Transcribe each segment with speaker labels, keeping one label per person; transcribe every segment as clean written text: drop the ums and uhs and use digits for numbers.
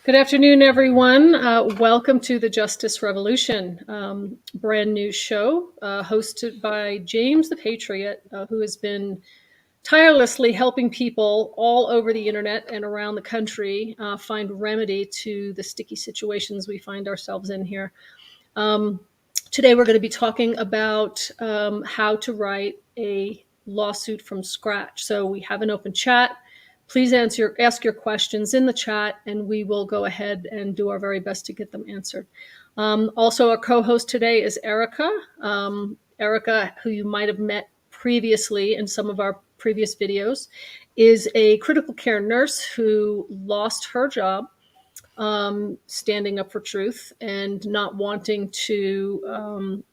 Speaker 1: Good afternoon, everyone. Welcome to the Justice Revolution, brand new show hosted by James the Patriot, who has been tirelessly helping people all over the internet and around the country find remedy to the sticky situations we find ourselves in here. Today, we're going to be talking about how to write a lawsuit from scratch. So we have an open chat. Please ask your questions in the chat, and we will go ahead and do our very best to get them answered. Also, our co-host today is Erica. Erica, who you might have met previously in some of our previous videos, is a critical care nurse who lost her job standing up for truth and not wanting to,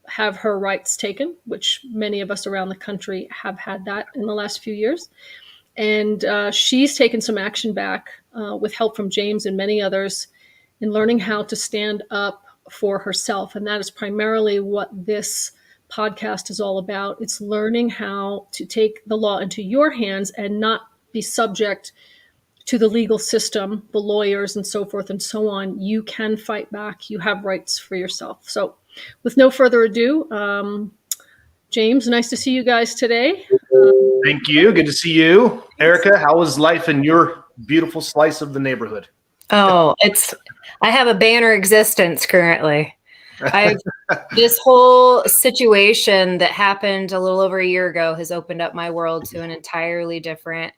Speaker 1: have her rights taken, which many of us around the country have had that in the last few years. And she's taken some action back with help from James and many others in learning how to stand up for herself. And that is primarily what this podcast is all about. It's learning how to take the law into your hands and not be subject to the legal system, the lawyers and so forth and so on. You can fight back. You have rights for yourself. So with no further ado, James, nice to see you guys today.
Speaker 2: Thank you. Good to see you. Erica, how was life in your beautiful slice of the neighborhood?
Speaker 3: Oh, I have a banner existence currently. This whole situation that happened a little over a year ago has opened up my world to an entirely different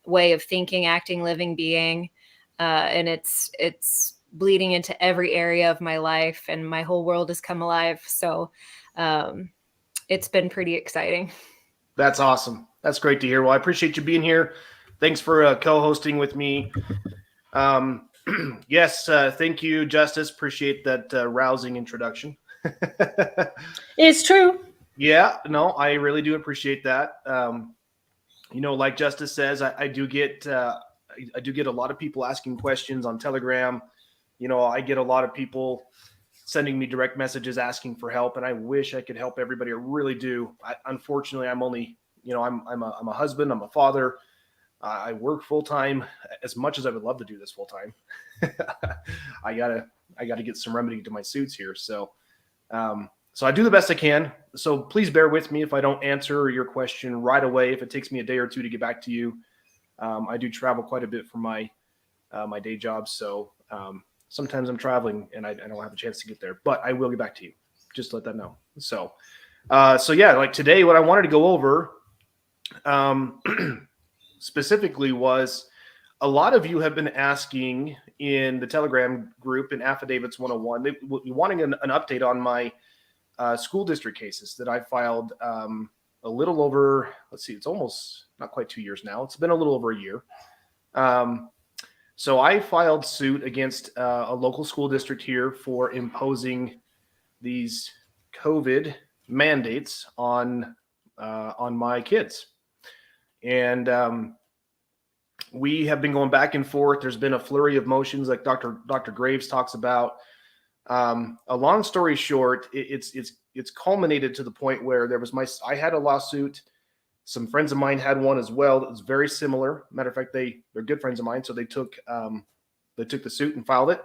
Speaker 3: way of thinking, acting, living, being. And it's bleeding into every area of my life, and my whole world has come alive. So it's been pretty exciting.
Speaker 2: That's awesome. That's great to hear. Well, I appreciate you being here. Thanks for co-hosting with me. Yes, thank you, Justice. Appreciate that rousing introduction.
Speaker 1: It's true.
Speaker 2: Yeah, no, I really do appreciate that. Like Justice says, I do get a lot of people asking questions on Telegram. I get a lot of people sending me direct messages asking for help, and I wish I could help everybody. I really do. Unfortunately, I'm only, I'm a husband, I'm a father. I work full time. As much as I would love to do this full time, I gotta get some remedy to my suits here. So I do the best I can. So please bear with me if I don't answer your question right away. If it takes me a day or two to get back to you, I do travel quite a bit for my day job. So sometimes I'm traveling and I don't have a chance to get there, but I will get back to you. Just let that know. So yeah, like today, what I wanted to go over specifically was a lot of you have been asking in the Telegram group in Affidavits 101, they wanting an update on my school district cases that I filed a little over, it's almost not quite 2 years now. It's been a little over a year. So I filed suit against a local school district here for imposing these COVID mandates on my kids. And we have been going back and forth. There's been a flurry of motions like Dr. Graves talks about. A long story short, it's culminated to the point where I had a lawsuit. Some friends of mine had one as well that was very similar. Matter of fact, they're good friends of mine, so they took the suit and filed it.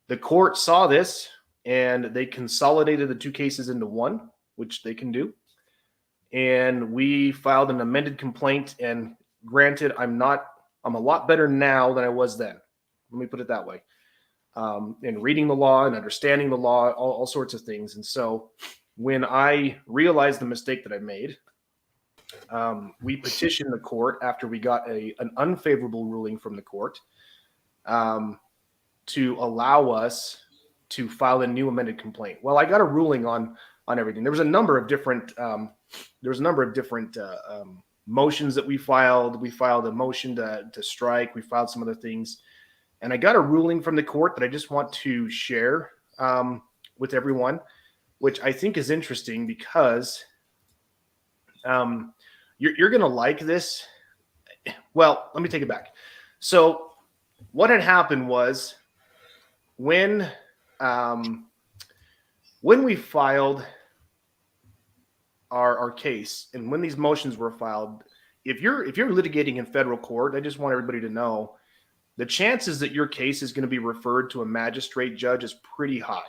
Speaker 2: The court saw this and they consolidated the two cases into one, which they can do. And we filed an amended complaint. And granted, I'm a lot better now than I was then. Let me put it that way. In reading the law and understanding the law, all sorts of things. And so when I realized the mistake that I made, we petitioned the court after we got an unfavorable ruling from the court to allow us to file a new amended complaint. Well, I got a ruling on everything. There was a number of different motions that we filed. We filed a motion to strike. We filed some other things. And I got a ruling from the court that I just want to share with everyone, which I think is interesting because you're going to like this. Well, let me take it back. So what had happened was when we filed our case and when these motions were filed, if you're litigating in federal court, I just want everybody to know the chances that your case is going to be referred to a magistrate judge is pretty high.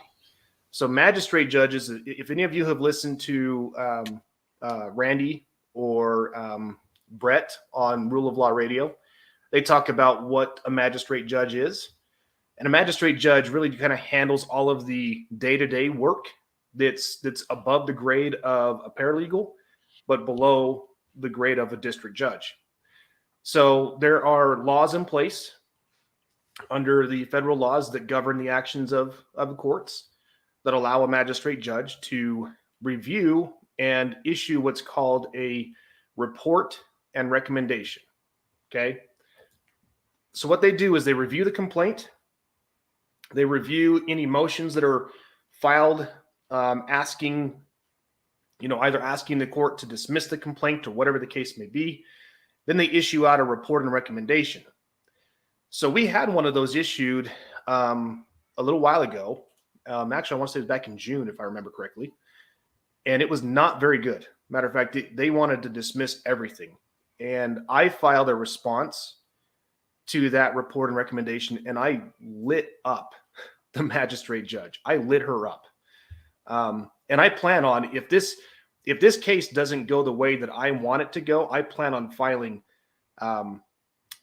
Speaker 2: So magistrate judges, if any of you have listened to Randy or Brett on Rule of Law Radio, they talk about what a magistrate judge is. And a magistrate judge really kind of handles all of the day-to-day work that's above the grade of a paralegal, but below the grade of a district judge. So there are laws in place under the federal laws that govern the actions of the courts that allow a magistrate judge to review and issue what's called a report and recommendation. Okay. So what they do is they review the complaint. They review any motions that are filed, asking, either asking the court to dismiss the complaint or whatever the case may be. Then they issue out a report and recommendation. So we had one of those issued a little while ago. Actually, I want to say it was back in June, if I remember correctly. And it was not very good. Matter of fact, they wanted to dismiss everything. And I filed a response to that report and recommendation, and I lit up the magistrate judge. I lit her up. And I plan on, if this case doesn't go the way that I want it to go, I plan on filing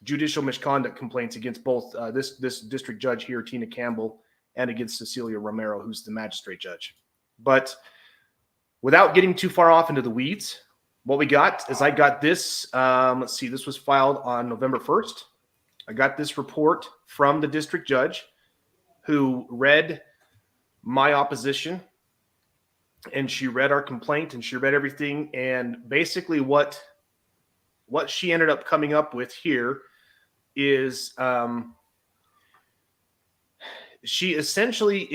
Speaker 2: judicial misconduct complaints against both this district judge here, Tina Campbell, and against Cecilia Romero, who's the magistrate judge. But without getting too far off into the weeds, what we got is I got this. Let's see, this was filed on November 1st. I got this report from the district judge who read my opposition, and she read our complaint, and she read everything. And basically what she ended up coming up with here is she's essentially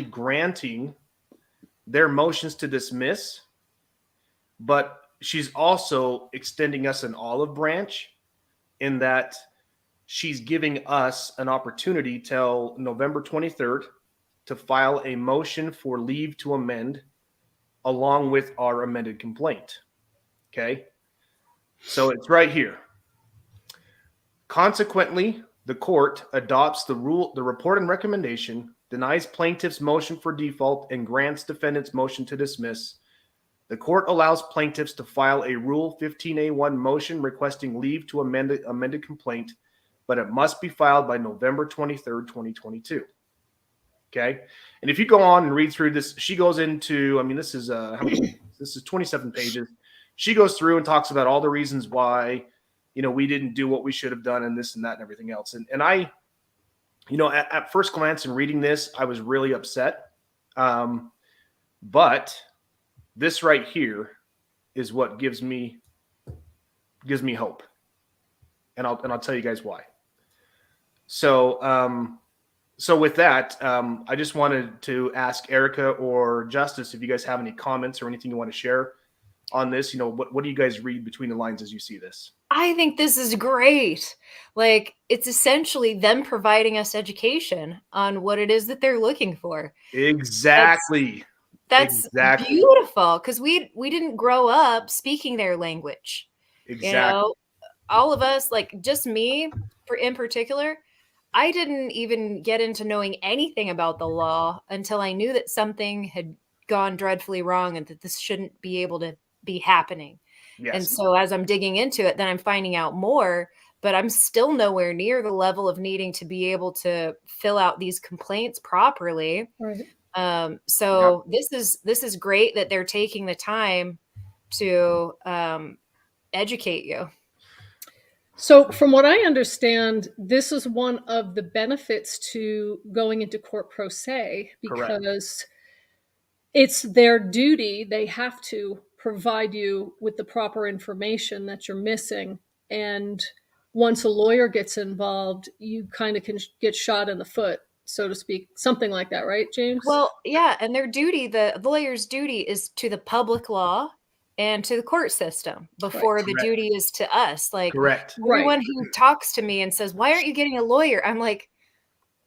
Speaker 2: granting their motions to dismiss, but she's also extending us an olive branch in that she's giving us an opportunity till November 23rd to file a motion for leave to amend along with our amended complaint. Okay. So it's right here. Consequently, the court adopts the report and recommendation, denies plaintiff's motion for default, and grants defendant's motion to dismiss. The court allows plaintiffs to file a Rule 15A1 motion requesting leave to amend the amended complaint, but it must be filed by November 23rd, 2022. Okay. And if you go on and read through this, she goes into, this is 27 pages. She goes through and talks about all the reasons why, we didn't do what we should have done and this and that and everything else. And I, at first glance and reading this, I was really upset. But this right here is what gives me hope. And I'll tell you guys why. So with that, I just wanted to ask Erica or Justice if you guys have any comments or anything you want to share on this. What do you guys read between the lines as you see this?
Speaker 3: I think this is great. Like, it's essentially them providing us education on what it is that they're looking for.
Speaker 2: Exactly.
Speaker 3: That's beautiful, because we didn't grow up speaking their language.
Speaker 2: Exactly.
Speaker 3: All of us, like just me in particular, I didn't even get into knowing anything about the law until I knew that something had gone dreadfully wrong and that this shouldn't be able to be happening. Yes. And so as I'm digging into it, then I'm finding out more, but I'm still nowhere near the level of needing to be able to fill out these complaints properly.
Speaker 1: Right.
Speaker 3: So this is great that they're taking the time to educate you.
Speaker 1: So from what I understand, this is one of the benefits to going into court pro se, because Correct. It's their duty. They have to provide you with the proper information that you're missing. And once a lawyer gets involved, you kind of can get shot in the foot, so to speak, something like that. Right, James?
Speaker 3: Well, yeah. And their duty, the lawyer's duty is to the public law and to the court system before the duty is to us. Like,
Speaker 2: Correct.
Speaker 3: Everyone who talks to me and says, why aren't you getting a lawyer? I'm like,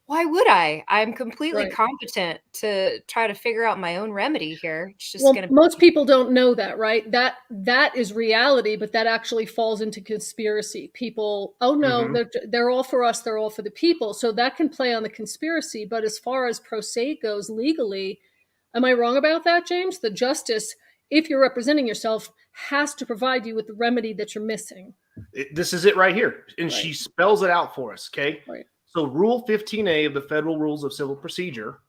Speaker 3: why would I? I'm completely
Speaker 1: Right.
Speaker 3: competent to try to figure out my own remedy here. It's just
Speaker 1: Well,
Speaker 3: going to
Speaker 1: most people don't know that, right? That is reality, but that actually falls into conspiracy. People, oh no,
Speaker 2: Mm-hmm.
Speaker 1: they're all for us, they're all for the people. So that can play on the conspiracy. But as far as pro se goes legally, am I wrong about that, James? The justice, if you're representing yourself, has to provide you with the remedy that you're missing.
Speaker 2: This is it right here. And
Speaker 1: Right.
Speaker 2: she spells it out for us. Okay.
Speaker 1: Right.
Speaker 2: So Rule 15A of the Federal Rules of Civil Procedure,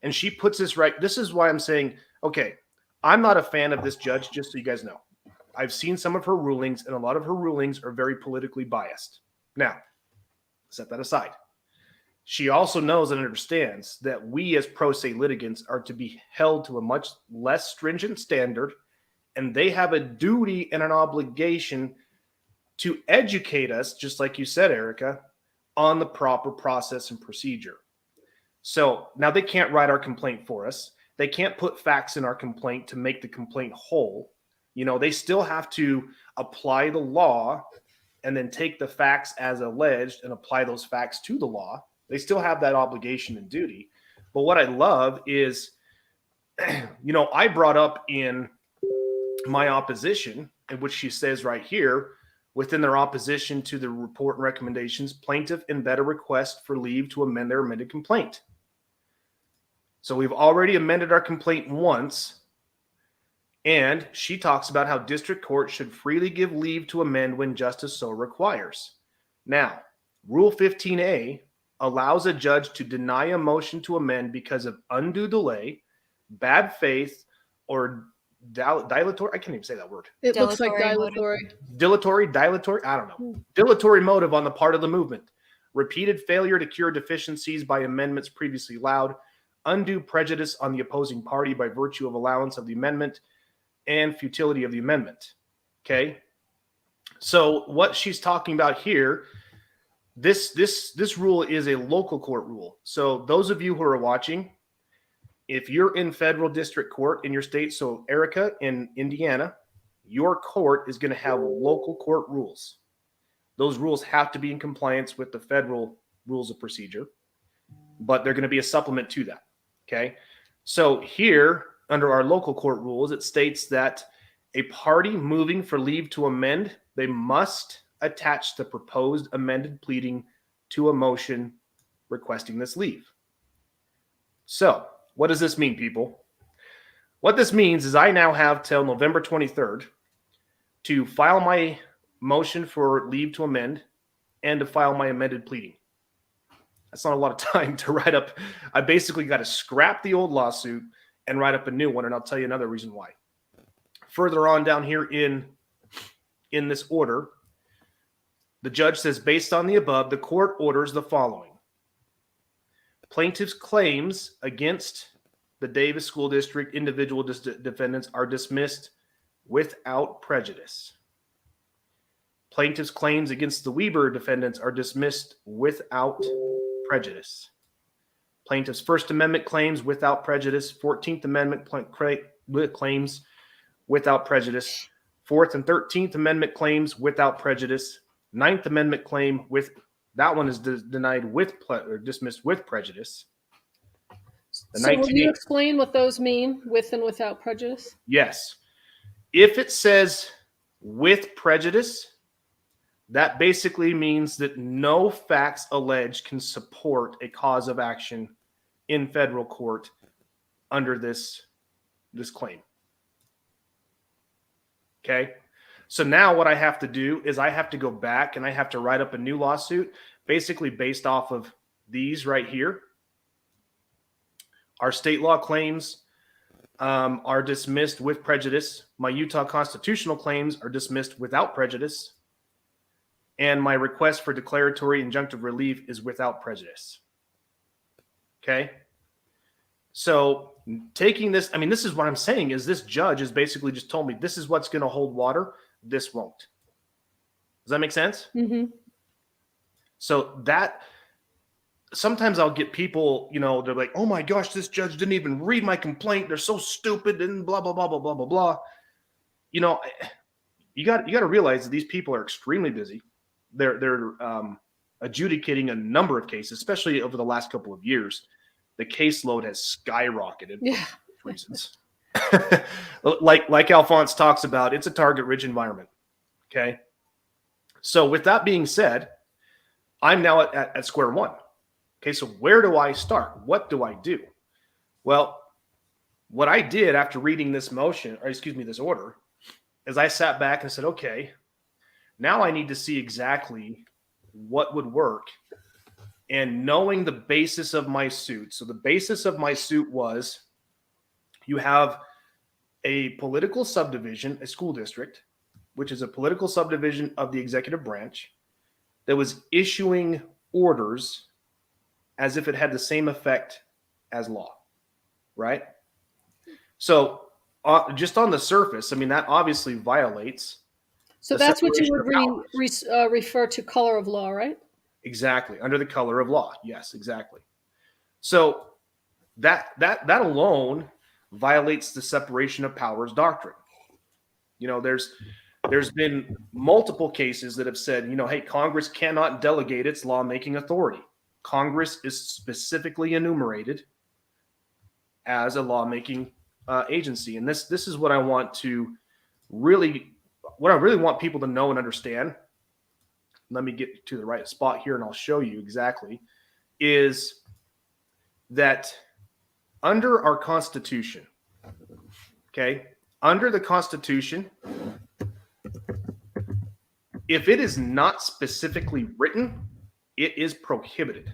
Speaker 2: and she puts this right. This is why I'm saying, okay, I'm not a fan of this judge, just so you guys know. I've seen some of her rulings, and a lot of her rulings are very politically biased. Now, set that aside. She also knows and understands that we as pro se litigants are to be held to a much less stringent standard, and they have a duty and an obligation to educate us, just like you said, Erica, on the proper process and procedure. So now they can't write our complaint for us. They can't put facts in our complaint to make the complaint whole. You know, they still have to apply the law and then take the facts as alleged and apply those facts to the law. They still have that obligation and duty. But what I love is, you know, I brought up in my opposition, in which she says right here, within their opposition to the report and recommendations, plaintiff embed a request for leave to amend their amended complaint. So we've already amended our complaint once, and she talks about how district court should freely give leave to amend when justice so requires. Now, Rule 15A allows a judge to deny a motion to amend because of undue delay, bad faith, or dilatory. I can't even say that word.
Speaker 1: It looks like
Speaker 3: Dilatory
Speaker 1: dilatory.
Speaker 2: I don't know. Dilatory motive on the part of the movement. Repeated failure to cure deficiencies by amendments previously allowed. Undue prejudice on the opposing party by virtue of allowance of the amendment, and futility of the amendment. Okay. So what she's talking about here, this rule is a local court rule. So those of you who are watching, if you're in federal district court in your state, so Erica in Indiana, your court is going to have local court rules. Those rules have to be in compliance with the federal rules of procedure, but they're going to be a supplement to that. Okay. So here, under our local court rules, it states that a party moving for leave to amend, they must attach the proposed amended pleading to a motion requesting this leave. So what does this mean, people? What this means is I now have till November 23rd to file my motion for leave to amend and to file my amended pleading. That's not a lot of time to write up. I basically got to scrap the old lawsuit and write up a new one, and I'll tell you another reason why. Further on down here in this order, the judge says, based on the above, the court orders the following. Plaintiff's claims against the Davis School District individual defendants are dismissed without prejudice. Plaintiff's claims against the Weber defendants are dismissed without prejudice. Plaintiff's First Amendment claims without prejudice. 14th Amendment claims without prejudice. 4th and 13th Amendment claims without prejudice. 9th Amendment claim with that one is denied with or dismissed with prejudice.
Speaker 1: So will you explain what those mean, with and without prejudice?
Speaker 2: Yes. If it says with prejudice, that basically means that no facts alleged can support a cause of action in federal court under this claim. Okay. So now what I have to do is I have to go back and I have to write up a new lawsuit, basically based off of these right here. Our state law claims are dismissed with prejudice. My Utah constitutional claims are dismissed without prejudice. And my request for declaratory injunctive relief is without prejudice. Okay. So taking this, I mean, this is what I'm saying is this judge has basically just told me this is what's going to hold water. This won't. Does that make sense?
Speaker 1: Mm-hmm.
Speaker 2: So that sometimes I'll get people, you know, they're like, oh my gosh, this judge didn't even read my complaint. They're so stupid and blah, blah, blah, blah, blah, blah, blah. You know, you got to realize that these people are extremely busy. They're adjudicating a number of cases, especially over the last couple of years. The caseload has skyrocketed
Speaker 1: Yeah.
Speaker 2: for reasons. like Alphonse talks about, it's a target-rich environment. Okay. So with that being said, I'm now at square one. Okay, so where do I start? What do I do? Well, what I did after reading this this order, is I sat back and said, okay, now I need to see exactly what would work. And knowing the basis of my suit. So the basis of my suit was, you have a political subdivision, a school district, which is a political subdivision of the executive branch, that was issuing orders as if it had the same effect as law, right? So just on the surface, I mean, that obviously violates.
Speaker 1: So
Speaker 2: the
Speaker 1: that's what you
Speaker 2: separation
Speaker 1: would
Speaker 2: of powers.
Speaker 1: refer to color of law, right?
Speaker 2: Exactly, under the color of law. Yes, exactly. So that alone violates the separation of powers doctrine. You know, there's been multiple cases that have said, you know, hey, Congress cannot delegate its lawmaking authority. Congress is specifically enumerated as a lawmaking agency, and this is what I really want people to know and understand. Let me get to the right spot here, and I'll show you exactly. Is that under our Constitution? Okay, under the Constitution, if it is not specifically written, it is prohibited.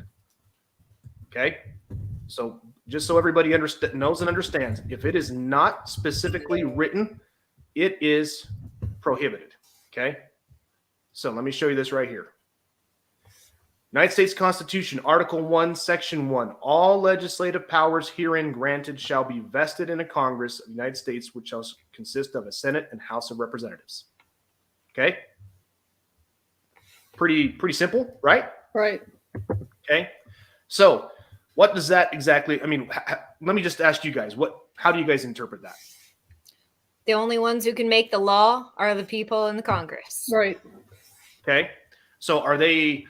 Speaker 2: Okay, so just so everybody knows and understands, if it is not specifically written, it is prohibited. Okay, so let me show you this right here. United States Constitution, Article 1, Section 1. All legislative powers herein granted shall be vested in a Congress of the United States, which shall consist of a Senate and House of Representatives. Okay? Pretty simple, right?
Speaker 1: Right.
Speaker 2: Okay. So what does that exactly, I mean, let me just ask you guys, how do you guys interpret that?
Speaker 3: The only ones who can make the law are the people in the Congress.
Speaker 1: Right.
Speaker 2: Okay. So are they,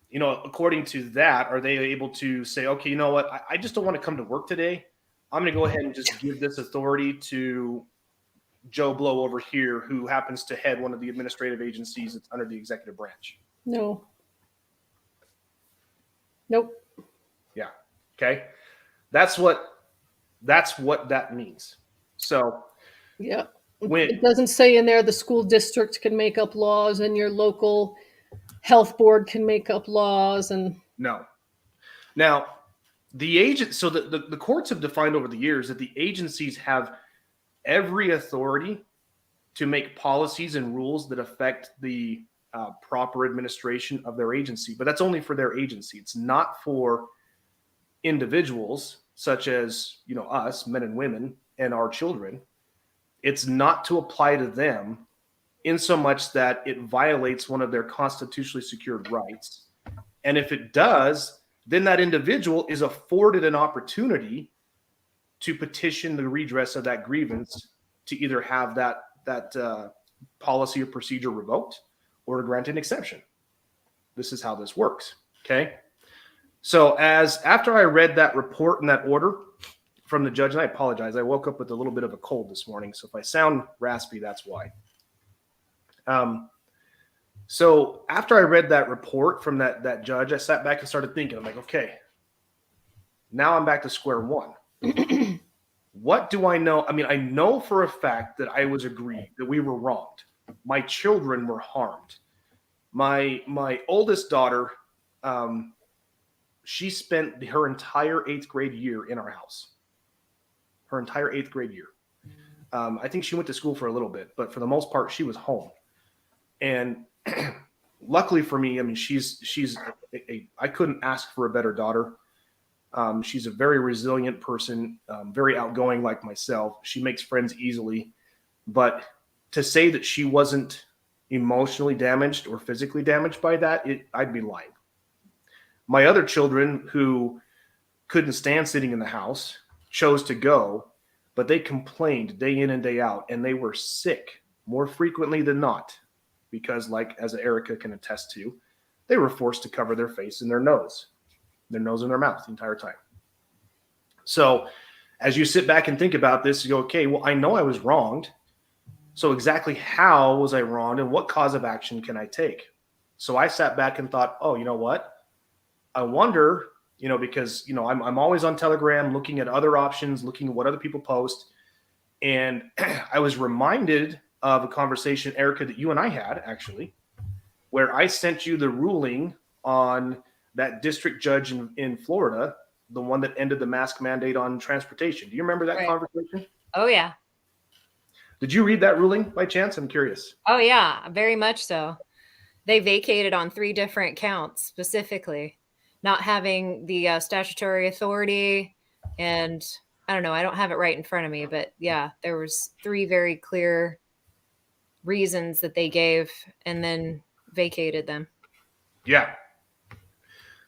Speaker 2: you know, according to that, are they able to say, okay, you know what, I just don't want to come to work today. I'm going to go ahead and just give this authority to Joe Blow over here, who happens to head one of the administrative agencies that's under the executive branch?
Speaker 1: No. Nope.
Speaker 2: Yeah. Okay. That's what that means. So
Speaker 1: Yeah.
Speaker 2: when
Speaker 1: It doesn't say in there the school district can make up laws and your local health board can make up laws and
Speaker 2: no. Now, the courts have defined over the years that the agencies have every authority to make policies and rules that affect the proper administration of their agency, but that's only for their agency. It's not for individuals such as, you know, us, men and women, and our children. It's not to apply to them in so much that it violates one of their constitutionally secured rights. And if it does, then that individual is afforded an opportunity to petition the redress of that grievance to either have that policy or procedure revoked or to grant an exception. This is how this works. Okay. So after I read that report and that order from the judge, and I apologize, I woke up with a little bit of a cold this morning. So if I sound raspy, that's why. So after I read that report from that judge, I sat back and started thinking, I'm like, okay, now I'm back to square one. What do I know? I mean, I know for a fact that I was aggrieved, that we were wronged. My children were harmed. My oldest daughter, she spent her entire 8th grade year in our house. Her entire 8th grade year. I think she went to school for a little bit, but for the most part, she was home. And luckily for me, I mean, I couldn't ask for a better daughter. She's a very resilient person, very outgoing like myself. She makes friends easily. But to say that she wasn't emotionally damaged or physically damaged by that, I'd be lying. My other children who couldn't stand sitting in the house chose to go, but they complained day in and day out, and they were sick more frequently than not because, like as Erica can attest to, they were forced to cover their face and their nose and their mouth the entire time. So as you sit back and think about this, you go, okay, well, I know I was wronged. So exactly how was I wronged and what cause of action can I take? So I sat back and thought, oh, you know what? I wonder, because, I'm always on Telegram looking at other options, looking at what other people post. And I was reminded of a conversation, Erica, that you and I had actually, where I sent you the ruling on that district judge in Florida, the one that ended the mask mandate on transportation. Do you remember that conversation?
Speaker 3: Oh, yeah.
Speaker 2: Did you read that ruling by chance? I'm curious.
Speaker 3: Oh, yeah, very much so. They vacated on 3 different counts, specifically not having the statutory authority. And I don't know, I don't have it right in front of me, but yeah, there was 3 very clear reasons that they gave and then vacated them.
Speaker 2: Yeah.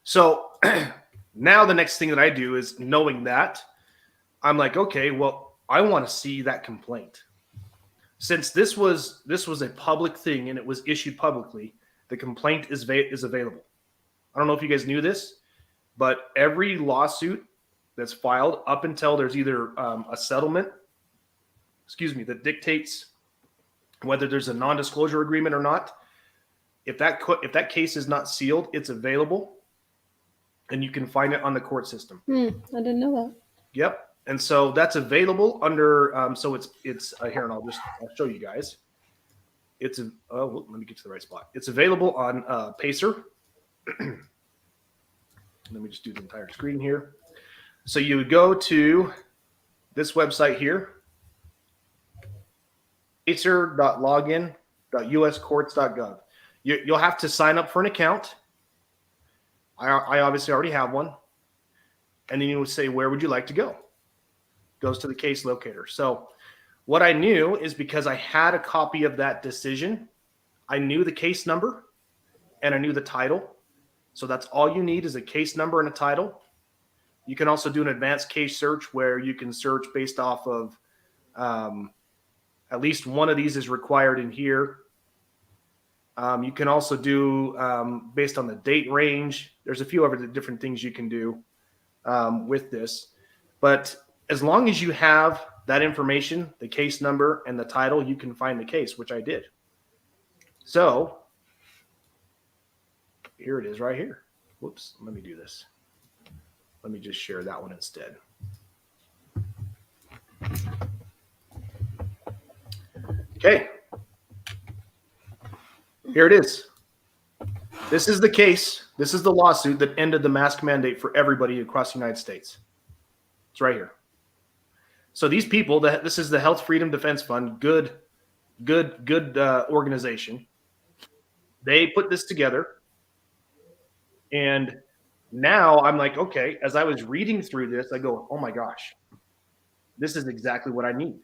Speaker 2: So now the next thing that I do is, knowing that, I'm like, okay, well, I want to see that complaint. Since this was a public thing and it was issued publicly, the complaint is available. I don't know if you guys knew this, but every lawsuit that's filed up until there's either a settlement, that dictates whether there's a non-disclosure agreement or not, if that case is not sealed, it's available, and you can find it on the court system.
Speaker 1: I didn't know that.
Speaker 2: Yep. And so that's available under, so it's here, and I'll show you guys. It's, let me get to the right spot. It's available on Pacer. Let me just do the entire screen here. So you would go to this website here, pacer.login.uscourts.gov. You'll have to sign up for an account. I obviously already have one. And then you would say, where would you like to go? Goes to the case locator. So what I knew is, because I had a copy of that decision, I knew the case number and I knew the title. So that's all you need, is a case number and a title. You can also do an advanced case search where you can search based off of at least one of these is required in here. You can also do based on the date range. There's a few other different things you can do with this. But as long as you have that information, the case number and the title, you can find the case, which I did. So here it is right here. Whoops, let me do this. Let me just share that one instead. Okay. Here it is. This is the case. This is the lawsuit that ended the mask mandate for everybody across the United States. It's right here. So these people, this is the Health Freedom Defense Fund, good organization. They put this together. And now I'm like, okay, as I was reading through this, I go, oh my gosh, this is exactly what I need.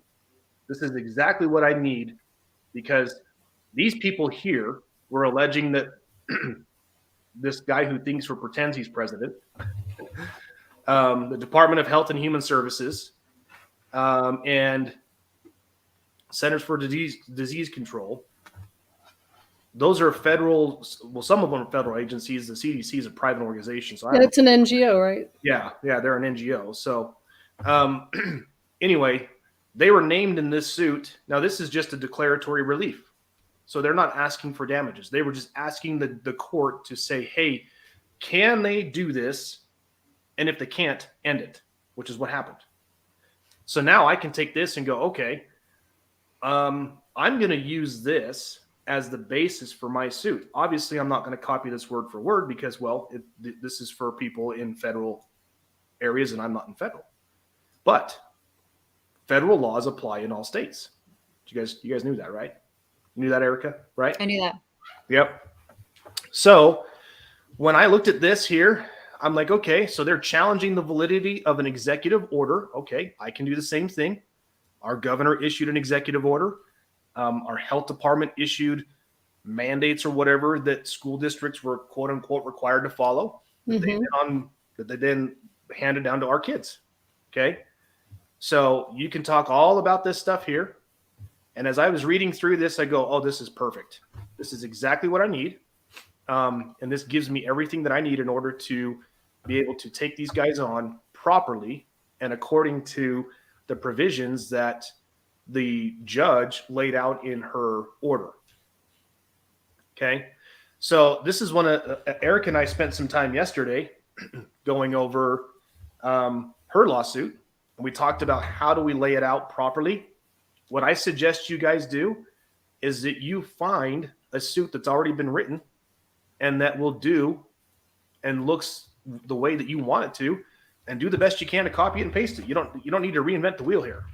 Speaker 2: This is exactly what I need, because these people here were alleging that this guy who thinks or pretends he's president, the Department of Health and Human Services, and Centers for Disease Control, those are federal. Well, some of them are federal agencies. The CDC is a private organization. So
Speaker 1: it's an NGO, right?
Speaker 2: Yeah, they're an NGO. So anyway, they were named in this suit. Now, this is just a declaratory relief. So they're not asking for damages. They were just asking the court to say, hey, can they do this? And if they can't, end it, which is what happened. So now I can take this and go, okay, I'm going to use this as the basis for my suit. Obviously, I'm not going to copy this word for word because, well, this is for people in federal areas and I'm not in federal. But federal laws apply in all states. You guys knew that, right? You knew that, Erica, right?
Speaker 3: I knew that.
Speaker 2: Yep. So when I looked at this here, I'm like, okay, so they're challenging the validity of an executive order. Okay, I can do the same thing. Our governor issued an executive order. Our health department issued mandates or whatever that school districts were quote unquote required to follow that they then handed down to our kids. Okay. So you can talk all about this stuff here. And as I was reading through this, I go, oh, this is perfect. This is exactly what I need. And this gives me everything that I need in order to be able to take these guys on properly and according to the provisions that the judge laid out in her order. Okay. So this is Eric and I spent some time yesterday going over her lawsuit. And we talked about how do we lay it out properly. What I suggest you guys do is that you find a suit that's already been written and that will do and looks the way that you want it to, and do the best you can to copy it and paste it. You don't need to reinvent the wheel here.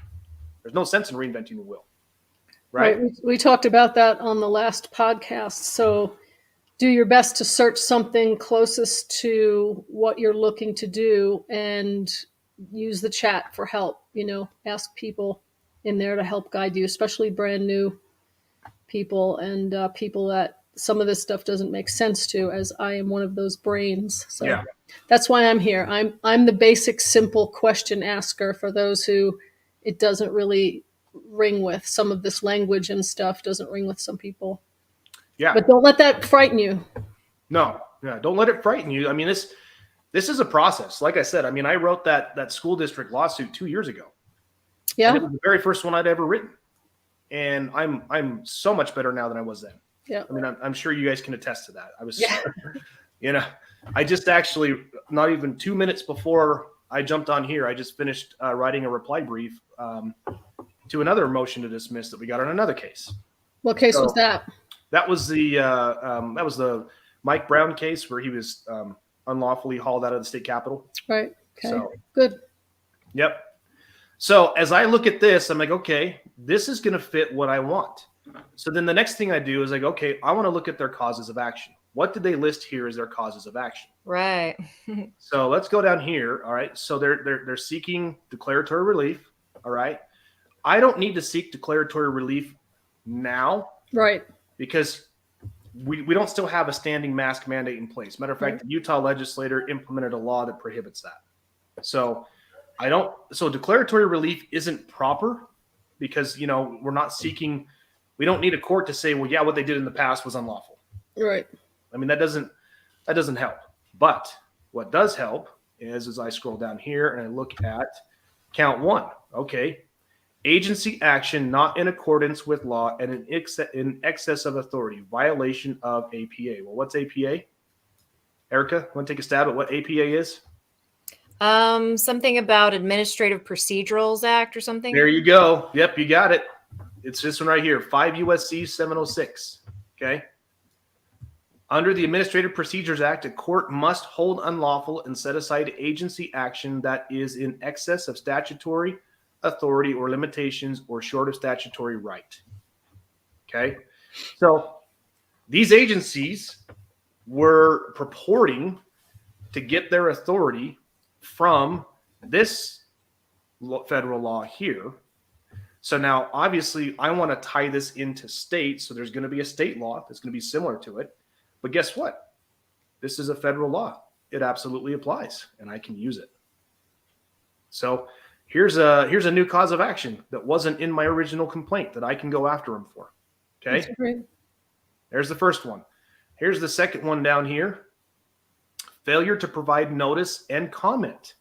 Speaker 2: There's no sense in reinventing the wheel. Right?
Speaker 1: We talked about that on the last podcast. So do your best to search something closest to what you're looking to do and use the chat for help. Ask people in there to help guide you, especially brand new people and people that some of this stuff doesn't make sense to, as I am one of those brains. So
Speaker 2: yeah.
Speaker 1: That's why I'm here. I'm the basic, simple question asker for those who it doesn't really ring with. Some of this language and stuff doesn't ring with some people.
Speaker 2: Yeah.
Speaker 1: But don't let that frighten you.
Speaker 2: No, yeah, don't let it frighten you. I mean, this is a process. Like I said, I mean, I wrote that school district lawsuit 2 years ago.
Speaker 1: Yeah.
Speaker 2: And it was the very first one I'd ever written. And I'm so much better now than I was then.
Speaker 1: Yeah.
Speaker 2: I mean, I'm sure you guys can attest to that. I was, I just actually, not even 2 minutes before I jumped on here, I just finished writing a reply brief to another motion to dismiss that we got on another case.
Speaker 1: What case was that?
Speaker 2: That was the Mike Brown case where he was unlawfully hauled out of the state capitol.
Speaker 1: Right. Okay.
Speaker 2: So,
Speaker 1: good.
Speaker 2: Yep. So as I look at this, I'm like, okay, this is going to fit what I want. So then the next thing I do is like, okay, I want to look at their causes of action. What did they list here as their causes of action?
Speaker 3: Right.
Speaker 2: So let's go down here. All right. So they're seeking declaratory relief. All right. I don't need to seek declaratory relief now.
Speaker 1: Right.
Speaker 2: Because we don't still have a standing mask mandate in place. Matter of fact, the Utah legislature implemented a law that prohibits that. So declaratory relief isn't proper because, we're not seeking, we don't need a court to say, well, yeah, what they did in the past was unlawful.
Speaker 1: Right.
Speaker 2: I mean, that doesn't help. But what does help is as I scroll down here and I look at count 1. Okay. Agency action not in accordance with law and in excess of authority, violation of APA. Well, what's APA? Erica, want to take a stab at what APA is?
Speaker 3: Something about Administrative Procedurals Act or something.
Speaker 2: There you go. Yep, you got it. It's this one right here, 5 USC 706. Okay. Under the Administrative Procedures Act, a court must hold unlawful and set aside agency action that is in excess of statutory authority or limitations or short of statutory right. Okay. So these agencies were purporting to get their authority from this federal law here. So now obviously I want to tie this into state. So there's going to be a state law that's going to be similar to it. But guess what? This is a federal law. It absolutely applies and I can use it. So here's a new cause of action that wasn't in my original complaint that I can go after them for. Okay.
Speaker 1: That's great.
Speaker 2: There's the first one. Here's the second one down here. Failure to provide notice and comment.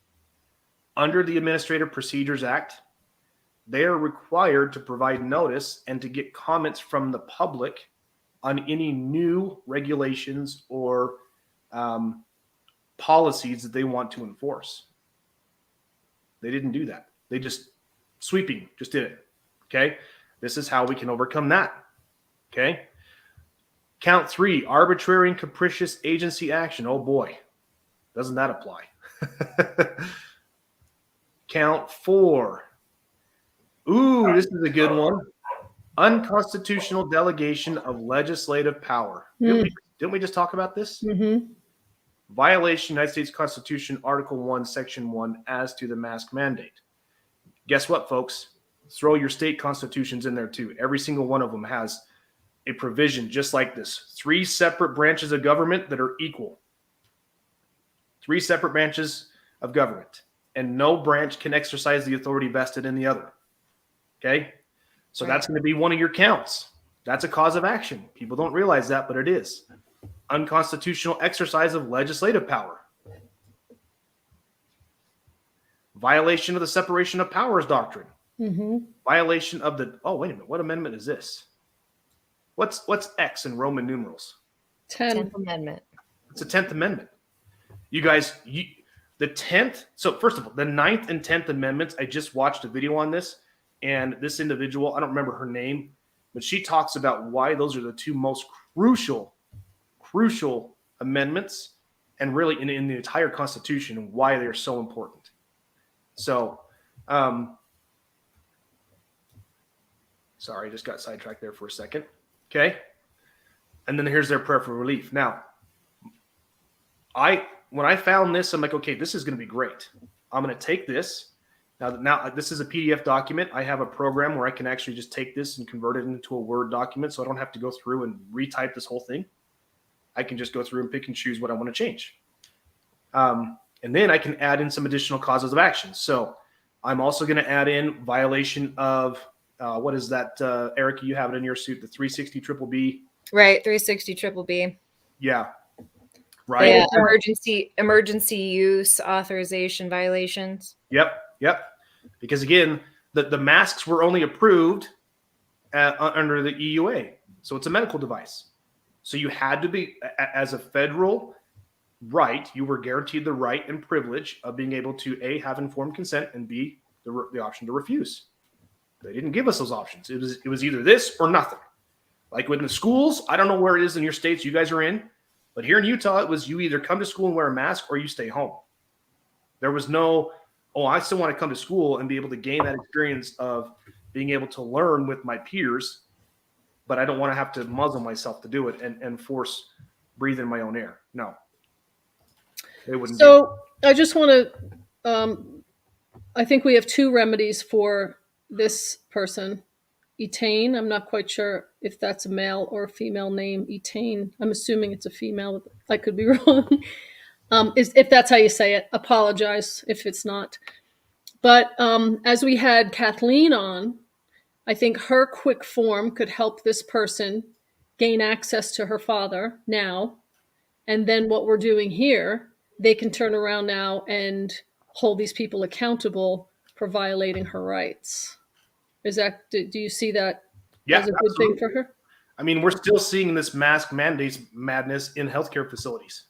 Speaker 2: Under the Administrative Procedures Act, they are required to provide notice and to get comments from the public on any new regulations or policies that they want to enforce. They didn't do that. They just did it. Okay. This is how we can overcome that. Okay. Count 3, arbitrary and capricious agency action. Oh boy. Doesn't that apply? Count 4. Ooh, this is a good one. Unconstitutional delegation of legislative power. Didn't we just talk about this?
Speaker 1: Mm-hmm.
Speaker 2: Violation United States Constitution, Article 1, Section 1, as to the mask mandate. Guess what, folks? Throw your state constitutions in there too. Every single one of them has a provision just like this. 3 separate branches of government that are equal. 3 separate branches of government. And no branch can exercise the authority vested in the other. Okay? So that's going to be one of your counts. That's a cause of action. People don't realize that, but it is. unconstitutional exercise of legislative power, violation of the separation of powers doctrine, violation of the, oh, wait a minute, what amendment is this? What's X in Roman numerals?
Speaker 1: 10.
Speaker 3: 10th Amendment.
Speaker 2: It's a 10th Amendment. You guys, the 10th, so first of all, the 9th and 10th Amendments, I just watched a video on this, and this individual, I don't remember her name, but she talks about why those are the two most crucial amendments, and really in the entire Constitution, and why they're so important. So, sorry, I just got sidetracked there for a second. Okay. And then here's their prayer for relief. Now, when I found this, I'm like, okay, this is going to be great. I'm going to take this. Now this is a PDF document. I have a program where I can actually just take this and convert it into a Word document, so I don't have to go through and retype this whole thing. I can just go through and pick and choose what I want to change. And then I can add in some additional causes of action. So I'm also going to add in violation of, what is that, Erica, you have it in your suit, the 360 triple B.
Speaker 3: Right, 360 triple B.
Speaker 2: Yeah. Right.
Speaker 3: Yeah, emergency use authorization violations.
Speaker 2: Yep. Because again, the masks were only approved under the EUA. So it's a medical device. So you had to be, as a federal right, you were guaranteed the right and privilege of being able to A, have informed consent, and B, the option to refuse. They didn't give us those options. It was either this or nothing. Like with the schools, I don't know where it is in your states you guys are in, but here in Utah, it was you either come to school and wear a mask or you stay home. There was no, oh, I still want to come to school and be able to gain that experience of being able to learn with my peers, but I don't want to have to muzzle myself to do it and force breathing my own air. No. They wouldn't.
Speaker 1: So I just want to, I think we have two remedies for this person. Etain, I'm not quite sure if that's a male or a female name. Etain, I'm assuming it's a female. I could be wrong. If that's how you say it, apologize if it's not. But as we had Kathleen on, I think her quick form could help this person gain access to her father now. And then what we're doing here, they can turn around now and hold these people accountable for violating her rights. Is that, do you see that as a good thing for her?
Speaker 2: I mean, we're still seeing this mask mandates madness in healthcare facilities.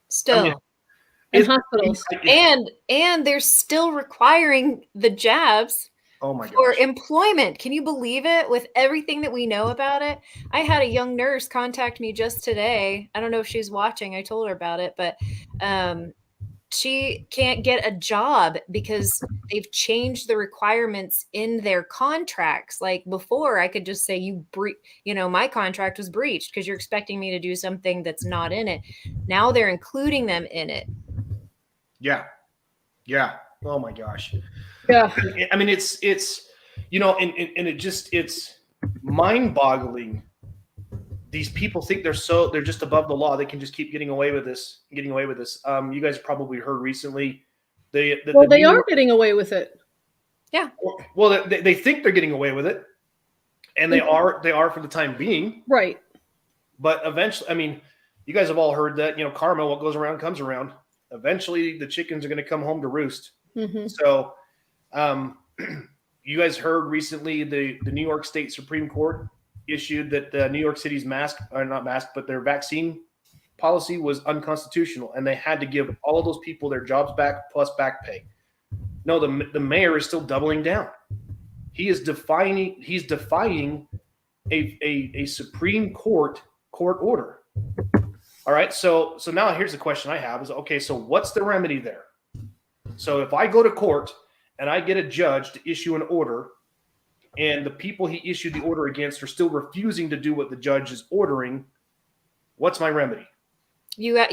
Speaker 3: Still.
Speaker 2: I mean,
Speaker 1: in hospitals.
Speaker 3: And they're still requiring the jabs for employment. Can you believe it? With everything that we know about it? I had a young nurse contact me just today. I don't know if she's watching. I told her about it, but she can't get a job because they've changed the requirements in their contracts. Like before, I could just say my contract was breached because you're expecting me to do something that's not in it. Now they're including them in it.
Speaker 2: Yeah. Oh my gosh.
Speaker 1: Yeah.
Speaker 2: I mean, it's it's mind-boggling. These people think they're just above the law. They can just keep getting away with this. You guys probably heard recently. They are
Speaker 1: getting away with it.
Speaker 3: Yeah.
Speaker 2: Well, they think they're getting away with it, and they are for the time being.
Speaker 1: Right.
Speaker 2: But eventually, I mean, you guys have all heard that, karma, what goes around comes around. Eventually, the chickens are going to come home to roost. Mm-hmm. So, you guys heard recently the New York State Supreme Court issued that New York City's their vaccine policy was unconstitutional, and they had to give all of those people their jobs back plus back pay. No, the mayor is still doubling down. He's defying a Supreme Court order. All right, so now here's the question I have is, okay, so what's the remedy there? So if I go to court and I get a judge to issue an order, and the people he issued the order against are still refusing to do what the judge is ordering, what's my remedy?
Speaker 3: You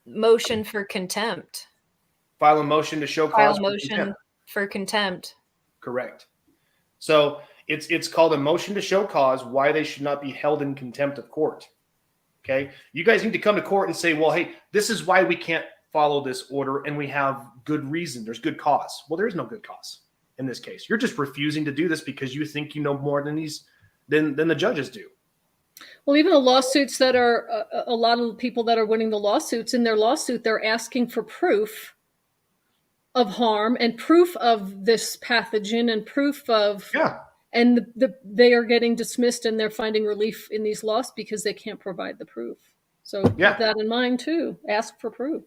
Speaker 3: motion for contempt.
Speaker 2: File a motion to show cause.
Speaker 3: For contempt.
Speaker 2: Correct. So it's called a motion to show cause why they should not be held in contempt of court. Okay. You guys need to come to court and say, well, hey, this is why we can't follow this order, and we have good reason. There's good cause. Well, there's no good cause in this case. You're just refusing to do this because you think you know more than the judges do.
Speaker 1: Well, even the lawsuits that are a lot of people that are winning the lawsuits, in their lawsuit, they're asking for proof of harm and proof of this pathogen and proof of,
Speaker 2: Yeah.
Speaker 1: and they are getting dismissed and they're finding relief in these lawsuits because they can't provide the proof. So
Speaker 2: Yeah.
Speaker 1: keep that in mind too. Ask for proof.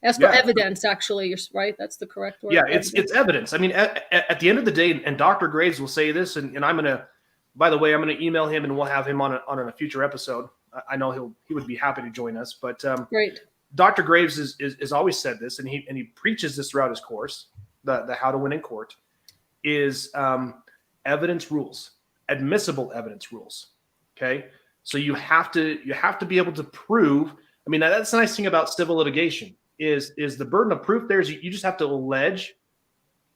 Speaker 1: Ask
Speaker 2: Yeah.
Speaker 1: for evidence. Actually, you're right. That's the correct word.
Speaker 2: Yeah, it's evidence. I mean, at the end of the day, and Dr. Graves will say this, and I'm gonna. By the way, I'm gonna email him, and we'll have him on a future episode. I know he would be happy to join us. But
Speaker 1: Great.
Speaker 2: Dr. Graves is always said this, and he preaches this throughout his course, the How to Win in Court, is evidence rules, admissible evidence rules. Okay, so you have to be able to prove. I mean, that's the nice thing about civil litigation. Is the burden of proof there is you just have to allege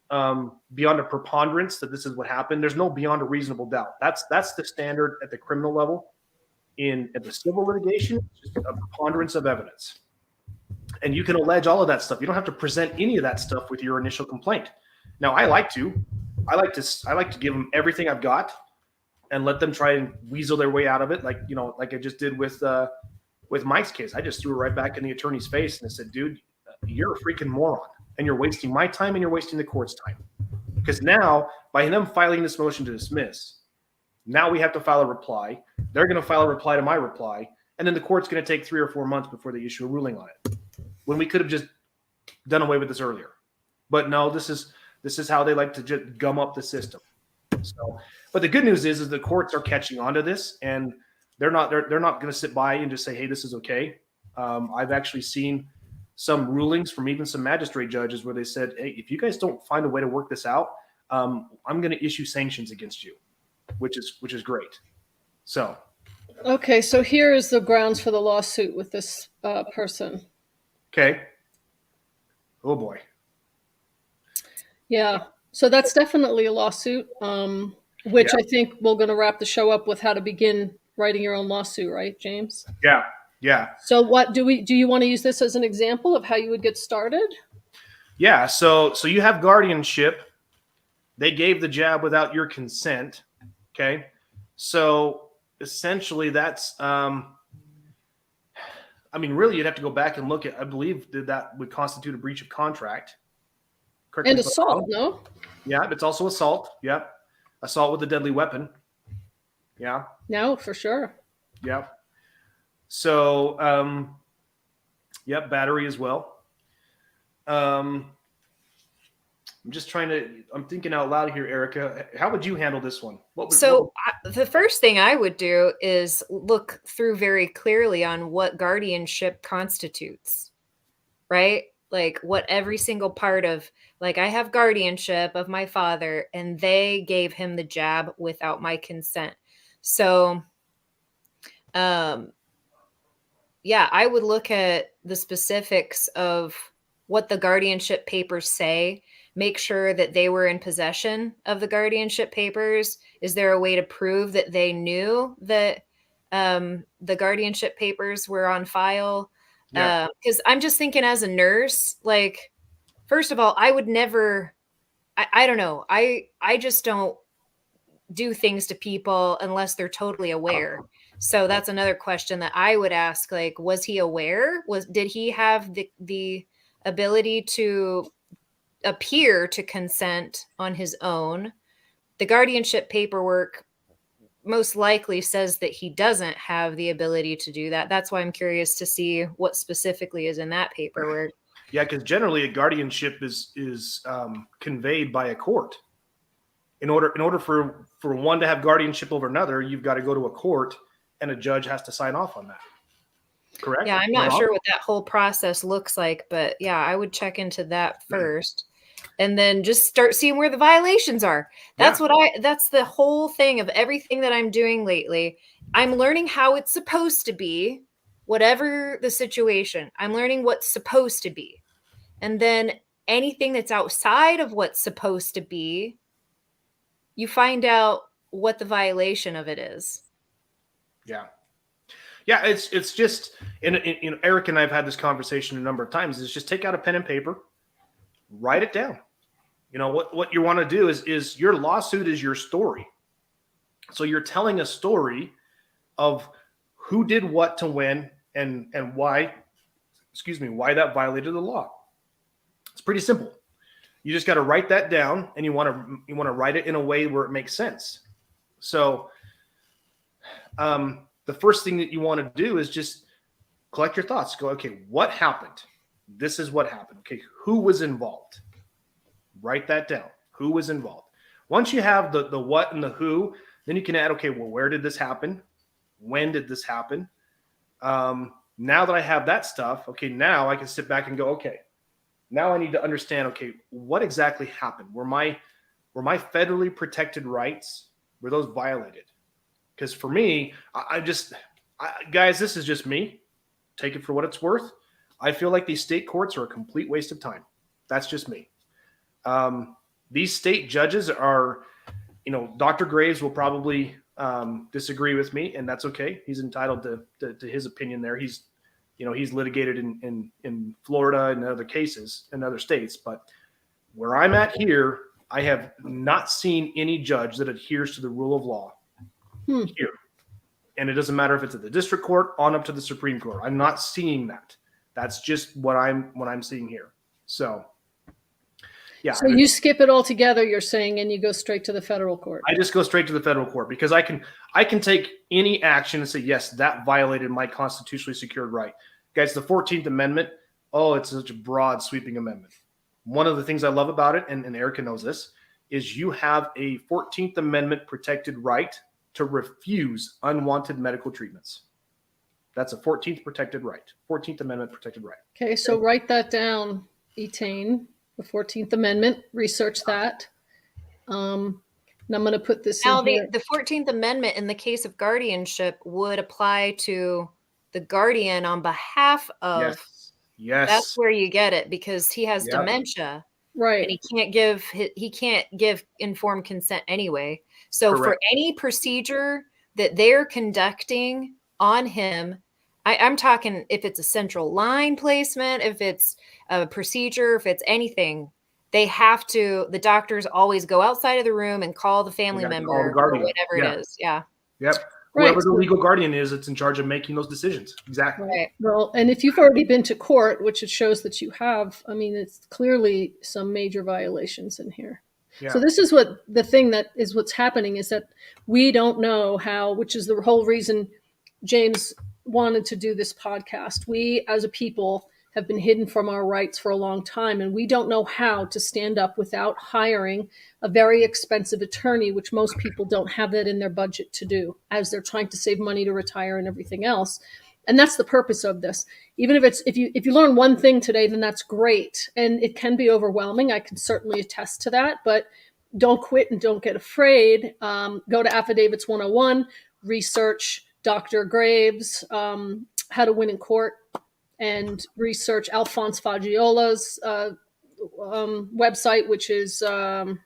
Speaker 2: beyond a preponderance that this is what happened. There's no beyond a reasonable doubt. That's the standard at the criminal level. At the civil litigation, it's just a preponderance of evidence. And you can allege all of that stuff. You don't have to present any of that stuff with your initial complaint. Now, I like to give them everything I've got and let them try and weasel their way out of it, like I just did with Mike's case. I just threw it right back in the attorney's face and I said, dude, you're a freaking moron and you're wasting my time and you're wasting the court's time. Because now, by them filing this motion to dismiss, now we have to file a reply. They're going to file a reply to my reply, and then the court's going to take 3 or 4 months before they issue a ruling on it. When we could have just done away with this earlier. But no, this is how they like to just gum up the system. So, but the good news is the courts are catching on to this, and they're not going to sit by and just say, hey, this is okay. I've actually seen some rulings from even some magistrate judges where they said, hey, if you guys don't find a way to work this out, I'm going to issue sanctions against you, which is great. So.
Speaker 1: Okay, so here is the grounds for the lawsuit with this person.
Speaker 2: Okay. Oh boy.
Speaker 1: Yeah, so that's definitely a lawsuit, which
Speaker 2: Yeah.
Speaker 1: I think we're going to wrap the show up with how to begin writing your own lawsuit, right, James?
Speaker 2: Yeah. Yeah.
Speaker 1: So what do you want to use this as an example of how you would get started?
Speaker 2: Yeah. So you have guardianship. They gave the jab without your consent. Okay. So essentially that's, really you'd have to go back and look at, I believe that would constitute a breach of contract. Correct
Speaker 1: And
Speaker 2: me if I'm
Speaker 1: assault,
Speaker 2: wrong.
Speaker 1: no?
Speaker 2: Yeah. It's also assault. Yeah. Assault with a deadly weapon. Yeah.
Speaker 1: No, for sure.
Speaker 2: Yeah. So, battery as well. I'm thinking out loud here, Erica. How would you handle this one?
Speaker 3: The first thing I would do is look through very clearly on what guardianship constitutes, right? Like what every single part of, like I have guardianship of my father and they gave him the jab without my consent. So, I would look at the specifics of what the guardianship papers say, make sure that they were in possession of the guardianship papers. Is there a way to prove that they knew that the guardianship papers were on file?
Speaker 2: Yeah.
Speaker 3: Because I'm just thinking as a nurse, like, first of all, I would never, I don't know. I just don't do things to people unless they're totally aware. So that's another question that I would ask. Like, was he aware? Did he have the ability to appear to consent on his own? The guardianship paperwork most likely says that he doesn't have the ability to do that. That's why I'm curious to see what specifically is in that paperwork.
Speaker 2: Yeah, because generally a guardianship is conveyed by a court. In order for one to have guardianship over another, you've got to go to a court and a judge has to sign off on that. Correct?
Speaker 3: Yeah, I'm not sure what that whole process looks like, but yeah, I would check into that first and then just start seeing where the violations are. That's that's the whole thing of everything that I'm doing lately. I'm learning how it's supposed to be, whatever the situation. I'm learning what's supposed to be. And then anything that's outside of what's supposed to be, you find out what the violation of it is.
Speaker 2: Yeah. Yeah, it's just, Eric and I have had this conversation a number of times, is just take out a pen and paper, write it down. What you want to do is your lawsuit is your story. So you're telling a story of who did what to when and why, why that violated the law. It's pretty simple. You just got to write that down, and you want to write it in a way where it makes sense. So the first thing that you want to do is just collect your thoughts. Go, okay, what happened? This is what happened. Okay, who was involved? Write that down. Who was involved? Once you have the what and the who, then you can add, okay, well, where did this happen? When did this happen? Now that I have that stuff, okay, now I can sit back and go, okay, now I need to understand, okay, what exactly happened? Were my federally protected rights, were those violated? Because for me, guys, this is just me. Take it for what it's worth. I feel like these state courts are a complete waste of time. That's just me. These state judges are, Dr. Graves will probably disagree with me, and that's okay. He's entitled to his opinion there. He's litigated in Florida and other cases in other states. But where I'm at here, I have not seen any judge that adheres to the rule of law here. And it doesn't matter if it's at the district court on up to the Supreme Court. I'm not seeing that. That's just what I'm seeing here. So, yeah.
Speaker 1: So you skip it altogether, you're saying, and you go straight to the federal court.
Speaker 2: I just go straight to the federal court because I can take any action and say, yes, that violated my constitutionally secured right. Guys, the 14th Amendment, it's such a broad, sweeping amendment. One of the things I love about it, and Erica knows this, is you have a 14th Amendment protected right to refuse unwanted medical treatments. That's a 14th protected right. 14th Amendment protected right.
Speaker 1: Okay, so write that down, Etain, the 14th Amendment. Research that. And I'm going to put this
Speaker 3: now,
Speaker 1: in here.
Speaker 3: The 14th Amendment in the case of guardianship would apply to the guardian on behalf of.
Speaker 2: Yes.
Speaker 3: That's where you get it, because he has dementia.
Speaker 1: Right.
Speaker 3: And he can't give informed consent anyway. So
Speaker 2: Correct.
Speaker 3: For any procedure that they're conducting on him, I'm talking if it's a central line placement, if it's a procedure, if it's anything, the doctors always go outside of the room and call the family member or whatever it is. Yeah.
Speaker 2: Yep.
Speaker 1: Right.
Speaker 2: Whoever the legal guardian is, it's in charge of making those decisions. Exactly.
Speaker 3: Right.
Speaker 1: Well, and if you've already been to court, which it shows that you have, I mean, it's clearly some major violations in here. Yeah. So this is what's happening is that we don't know how, which is the whole reason James wanted to do this podcast. We as a people have been hidden from our rights for a long time, and we don't know how to stand up without hiring a very expensive attorney, which most people don't have that in their budget to do as they're trying to save money to retire and everything else. And that's the purpose of this. Even if you learn one thing today, then that's great. And it can be overwhelming. I can certainly attest to that, but don't quit and don't get afraid. Go to Affidavits 101, research Dr. Graves, How to Win in Court, and research Alphonse Fagiola's website, which is
Speaker 2: I'm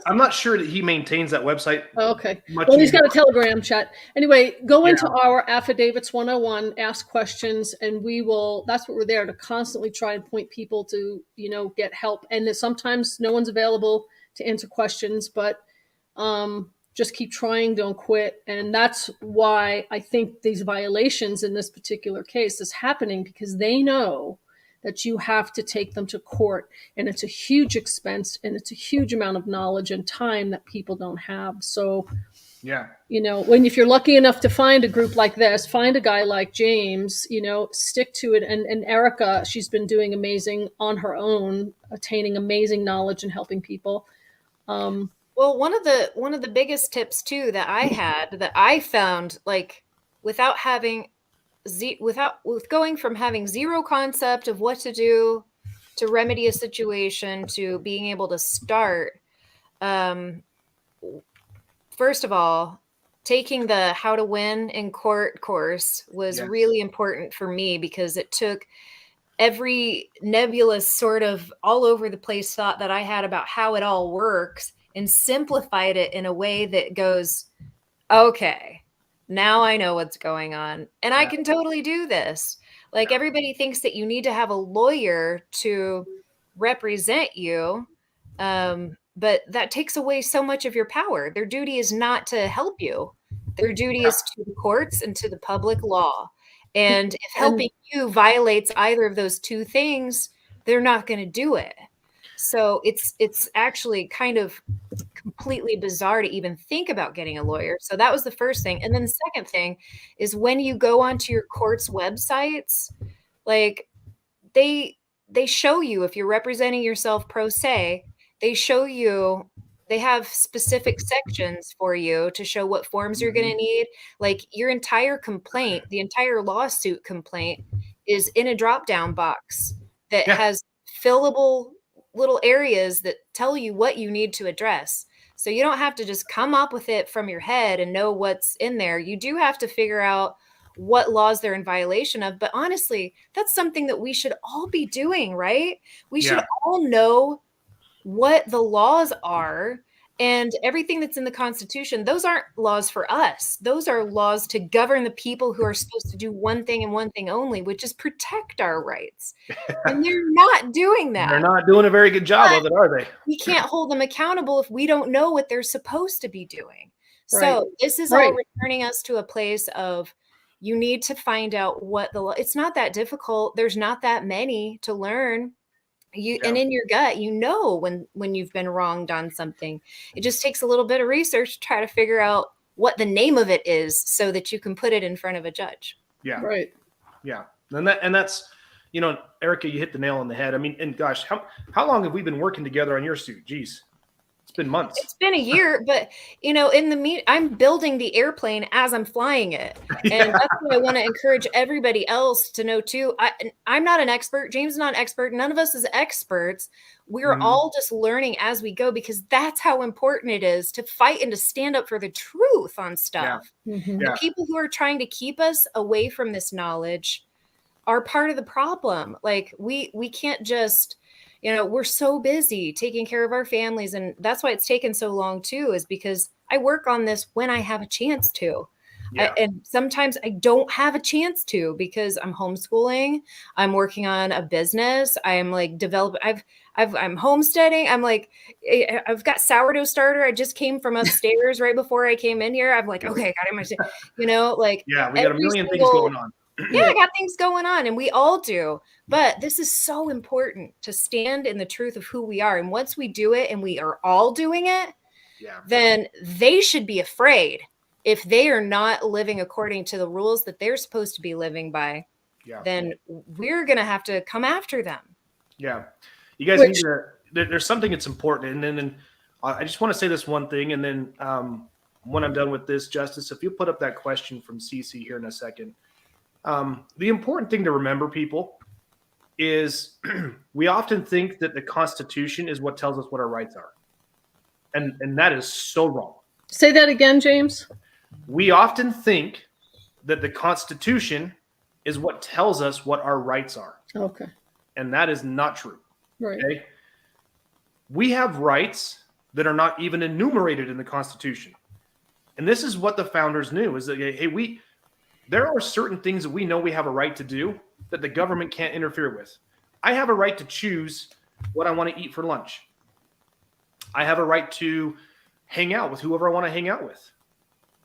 Speaker 2: not sure that he maintains that website.
Speaker 1: Oh, okay. Well, he's got a Telegram chat. Anyway, go into our Affidavits 101, ask questions, and that's what we're there to constantly try and point people to, get help. And sometimes no one's available to answer questions, but just keep trying, don't quit. And that's why I think these violations in this particular case is happening, because they know that you have to take them to court, and it's a huge expense, and it's a huge amount of knowledge and time that people don't have. So, if you're lucky enough to find a group like this, find a guy like James, stick to it. And Erica, she's been doing amazing on her own, attaining amazing knowledge and helping people.
Speaker 3: Well, one of the biggest tips too that I found, like, with going from having zero concept of what to do to remedy a situation to being able to start, first of all, taking the How to Win in Court course was really important for me, because it took every nebulous sort of all over the place thought that I had about how it all works and simplified it in a way that goes, okay, now I know what's going on, and I can totally do this. Like, everybody thinks that you need to have a lawyer to represent you. but that takes away so much of your power. Their duty is not to help you. Their duty is to the courts and to the public law. And if helping you violates either of those two things, they're not going to do it. So it's actually kind of completely bizarre to even think about getting a lawyer. So that was the first thing. And then the second thing is when you go onto your court's websites, like they show you, if you're representing yourself pro se, they show you, they have specific sections for you to show what forms you're going to need. Like your entire complaint, the entire lawsuit complaint is in a drop down box that has fillable little areas that tell you what you need to address. So you don't have to just come up with it from your head and know what's in there. You do have to figure out what laws they're in violation of. But honestly, that's something that we should all be doing, right? We should all know what the laws are, and everything that's in the Constitution. Those aren't laws for us. Those are laws to govern the people who are supposed to do one thing and one thing only, which is protect our rights. And they're not doing that.
Speaker 2: They're not doing a very good job of it, are they?
Speaker 3: We can't hold them accountable if we don't know what they're supposed to be doing.
Speaker 1: Right.
Speaker 3: So this is all returning us to a place of, you need to find out what the law. It's not that difficult. There's not that many to learn. And in your gut, you know when you've been wronged on something. It just takes a little bit of research to try to figure out what the name of it is so that you can put it in front of a judge.
Speaker 2: Yeah.
Speaker 1: Right.
Speaker 2: Yeah. And that's, you know, Erica, you hit the nail on the head. I mean, and gosh, how long have we been working together on your suit? Geez. It's been months.
Speaker 3: It's been a year, but you know, I'm building the airplane as I'm flying it. And that's what I want to encourage everybody else to know too. I'm not an expert. James is not an expert. None of us is experts. We're all just learning as we go, because that's how important it is to fight and to stand up for the truth on stuff. The people who are trying to keep us away from this knowledge are part of the problem. Like we can't just, you know, we're so busy taking care of our families. And that's why it's taken so long too, is because I work on this when I have a chance to. And sometimes I don't have a chance to, because I'm homeschooling. I'm working on a business. I'm like developing. I'm homesteading. I'm like, I've got sourdough starter. I just came from upstairs right before I came in here. I'm like, okay, I got it. You know, like,
Speaker 2: we got a million things going on.
Speaker 3: I got things going on, and we all do. But this is so important to stand in the truth of who we are. And once we do it, and we are all doing it, then they should be afraid if they are not living according to the rules that they're supposed to be living by. Then we're going to have to come after them. Yeah.
Speaker 2: You guys need to, there's something that's important. And then I just want to say this one thing. And then when I'm done with this, Justice, if you put up that question from CC here in a second. The important thing to remember, people, is we often think that the Constitution is what tells us what our rights are. And that is so wrong.
Speaker 1: Say that again, James.
Speaker 2: We often think that the Constitution is what tells us what our rights are.
Speaker 1: Okay.
Speaker 2: And that is not true.
Speaker 1: Right.
Speaker 2: Okay? We have rights that are not even enumerated in the Constitution. And this is what the founders knew, is that, hey, there are certain things that we know we have a right to do that the government can't interfere with. I have a right to choose what I want to eat for lunch. I have a right to hang out with whoever I want to hang out with.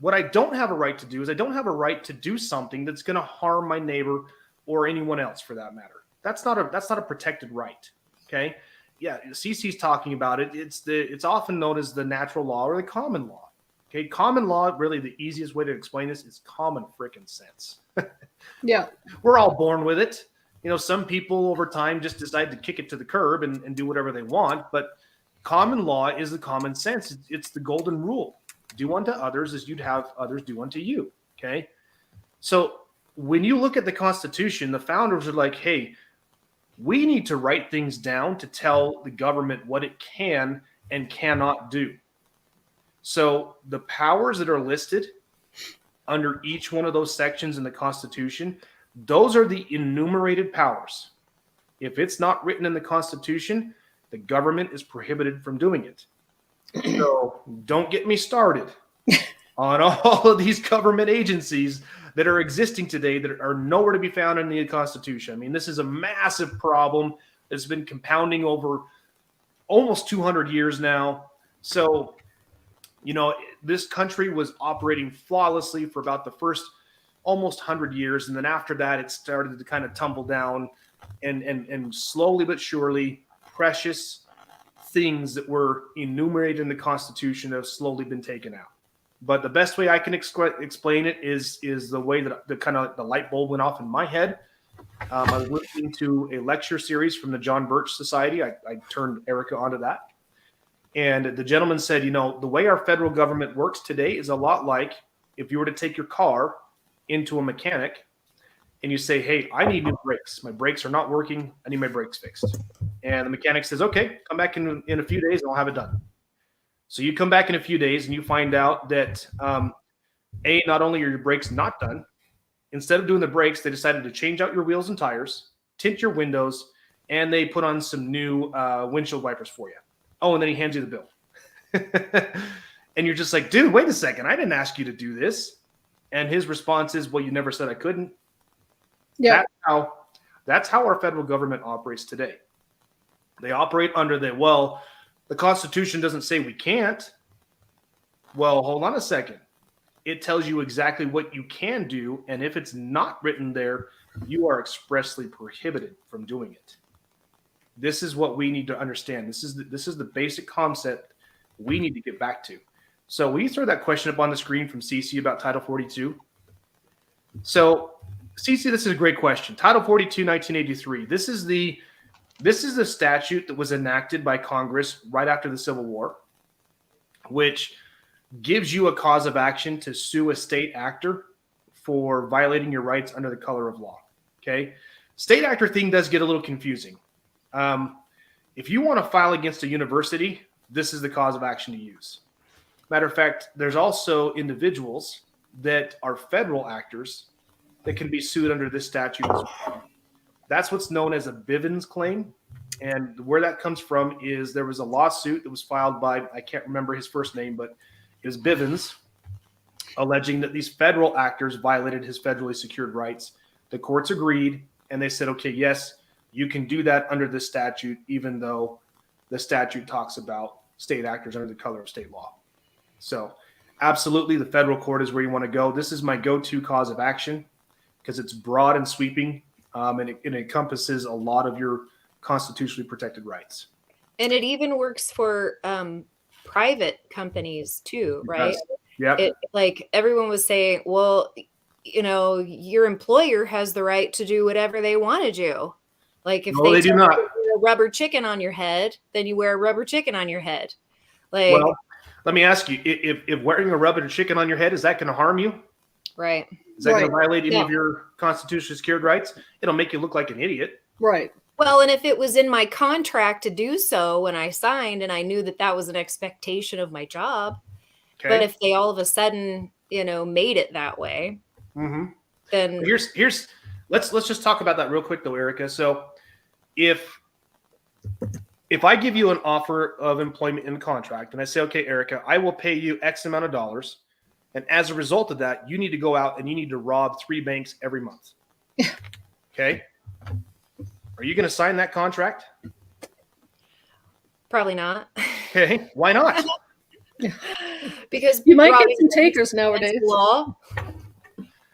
Speaker 2: What I don't have a right to do is I don't have a right to do something that's going to harm my neighbor or anyone else, for that matter. That's not a protected right. Okay. Yeah. CC's talking about it. It's often known as the natural law or the common law. Okay. Common law, really the easiest way to explain this is common frickin' sense.
Speaker 1: Yeah.
Speaker 2: We're all born with it. You know, some people over time just decide to kick it to the curb and do whatever they want. But common law is the common sense. It's the golden rule. Do unto others as you'd have others do unto you. Okay. So when you look at the Constitution, the founders are like, hey, we need to write things down to tell the government what it can and cannot do. So the powers that are listed under each one of those sections in the Constitution, those are the enumerated powers. If it's not written in the Constitution, the government is prohibited from doing it. So don't get me started on all of these government agencies that are existing today that are nowhere to be found in the Constitution. I mean, this is a massive problem that's been compounding over almost 200 years now. So, this country was operating flawlessly for about the first almost 100 years. And then after that, it started to kind of tumble down, and slowly but surely, precious things that were enumerated in the Constitution have slowly been taken out. But the best way I can explain it is the way that the light bulb went off in my head. I was listening to a lecture series from the John Birch Society. I turned Erica onto that. And the gentleman said, the way our federal government works today is a lot like if you were to take your car into a mechanic and you say, hey, I need new brakes. My brakes are not working. I need my brakes fixed. And the mechanic says, okay, come back in a few days and I'll have it done. So you come back in a few days and you find out that, not only are your brakes not done, instead of doing the brakes, they decided to change out your wheels and tires, tint your windows, and they put on some new windshield wipers for you. Oh, and then he hands you the bill. And you're just like, dude, wait a second. I didn't ask you to do this. And his response is, well, you never said I couldn't.
Speaker 1: Yeah.
Speaker 2: That's how our federal government operates today. They operate under the Constitution doesn't say we can't. Well, hold on a second. It tells you exactly what you can do. And if it's not written there, you are expressly prohibited from doing it. This is what we need to understand. This is the basic concept we need to get back to. So will you throw that question up on the screen from Cece about Title 42? So Cece, this is a great question. Title 42, 1983. This is the statute that was enacted by Congress right after the Civil War, which gives you a cause of action to sue a state actor for violating your rights under the color of law. Okay. State actor thing does get a little confusing. If you want to file against a university, this is the cause of action to use. Matter of fact, there's also individuals that are federal actors that can be sued under this statute as well. That's what's known as a Bivens claim. And where that comes from is there was a lawsuit that was filed by, I can't remember his first name, but it was Bivens, alleging that these federal actors violated his federally secured rights. The courts agreed, and they said, okay, yes, you can do that under this statute, even though the statute talks about state actors under the color of state law. So absolutely, the federal court is where you want to go. This is my go-to cause of action because it's broad and sweeping, and it encompasses a lot of your constitutionally protected rights.
Speaker 3: And it even works for private companies too, right?
Speaker 2: Yeah.
Speaker 3: Like everyone was saying, well, your employer has the right to do whatever they want to do. Like if they
Speaker 2: do not.
Speaker 3: Wear a rubber chicken on your head, then you wear a rubber chicken on your head. Like,
Speaker 2: well, let me ask you: if wearing a rubber chicken on your head, is that going to harm you?
Speaker 3: Right.
Speaker 2: Is that going to violate any of your constitutionally secured rights? It'll make you look like an idiot.
Speaker 1: Right.
Speaker 3: Well, and if it was in my contract to do so when I signed, and I knew that was an expectation of my job,
Speaker 2: Okay.
Speaker 3: but if they all of a sudden, made it that way, then
Speaker 2: here's let's just talk about that real quick though, Erica. So if I give you an offer of employment in the contract and I say, okay, Erica, I will pay you X amount of dollars. And as a result of that, you need to go out and you need to rob 3 banks every month. Okay. Are you going to sign that contract?
Speaker 3: probably not.
Speaker 2: Okay. Why not?
Speaker 3: Because
Speaker 1: you might get some takers nowadays.
Speaker 3: Law.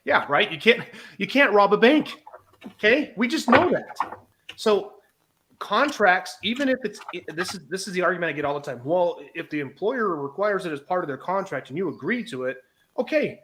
Speaker 2: Yeah, right. You can't rob a bank. Okay. We just know that. So contracts, even if this is the argument I get all the time. Well, if the employer requires it as part of their contract and you agree to it, okay.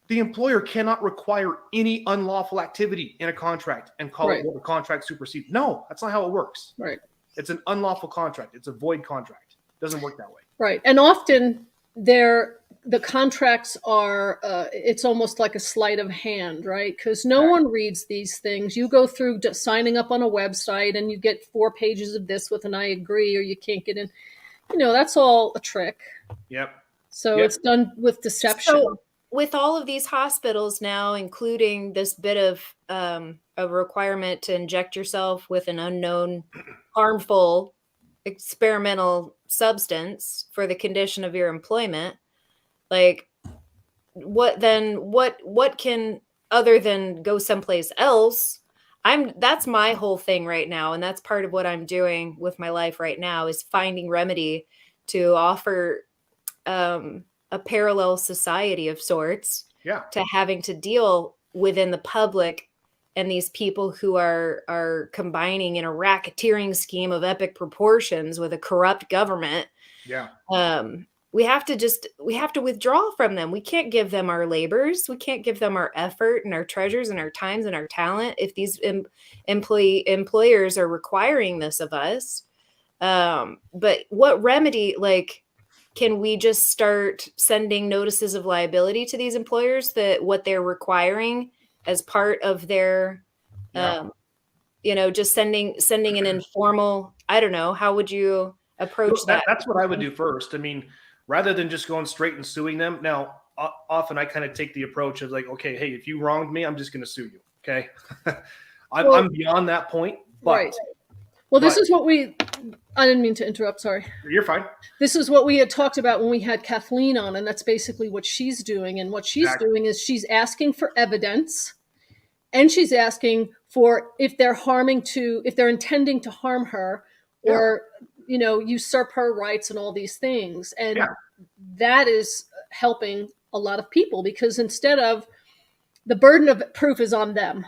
Speaker 2: The employer cannot require any unlawful activity in a contract and call it what the contract supersedes. No, that's not how it works.
Speaker 1: Right.
Speaker 2: It's an unlawful contract. It's a void contract. It doesn't work that way.
Speaker 1: Right. And often the contracts are, it's almost like a sleight of hand, right? Because no one reads these things. You go through just signing up on a website and you get 4 pages of this with an I agree, or you can't get in. That's all a trick.
Speaker 2: Yep.
Speaker 1: So it's done with deception.
Speaker 3: So with all of these hospitals now, including this bit of a requirement to inject yourself with an unknown harmful experimental substance for the condition of your employment, like what can, other than go someplace else, that's my whole thing right now. And that's part of what I'm doing with my life right now is finding remedy to offer a parallel society of sorts
Speaker 2: Yeah.
Speaker 3: to having to deal within the public and these people who are combining in a racketeering scheme of epic proportions with a corrupt government.
Speaker 2: Yeah.
Speaker 3: We have to withdraw from them. We can't give them our labors. We can't give them our effort and our treasures and our times and our talent if these employers are requiring this of us. But what remedy, like, can we just start sending notices of liability to these employers that what they're requiring as part of their, just sending an informal, I don't know, how would you approach that?
Speaker 2: That's what I would do first. I mean, rather than just going straight and suing them. Now, often I kind of take the approach of like, okay, hey, if you wronged me, I'm just going to sue you. Okay. I'm beyond that point. But,
Speaker 1: right. Well, this is what I didn't mean to interrupt. Sorry.
Speaker 2: You're fine.
Speaker 1: This is what we had talked about when we had Kathleen on, and that's basically what she's doing. And what she's doing is she's asking for evidence, and she's asking for if they're intending to harm her or, usurp her rights and all these things. And that is helping a lot of people because instead of the burden of proof is on them.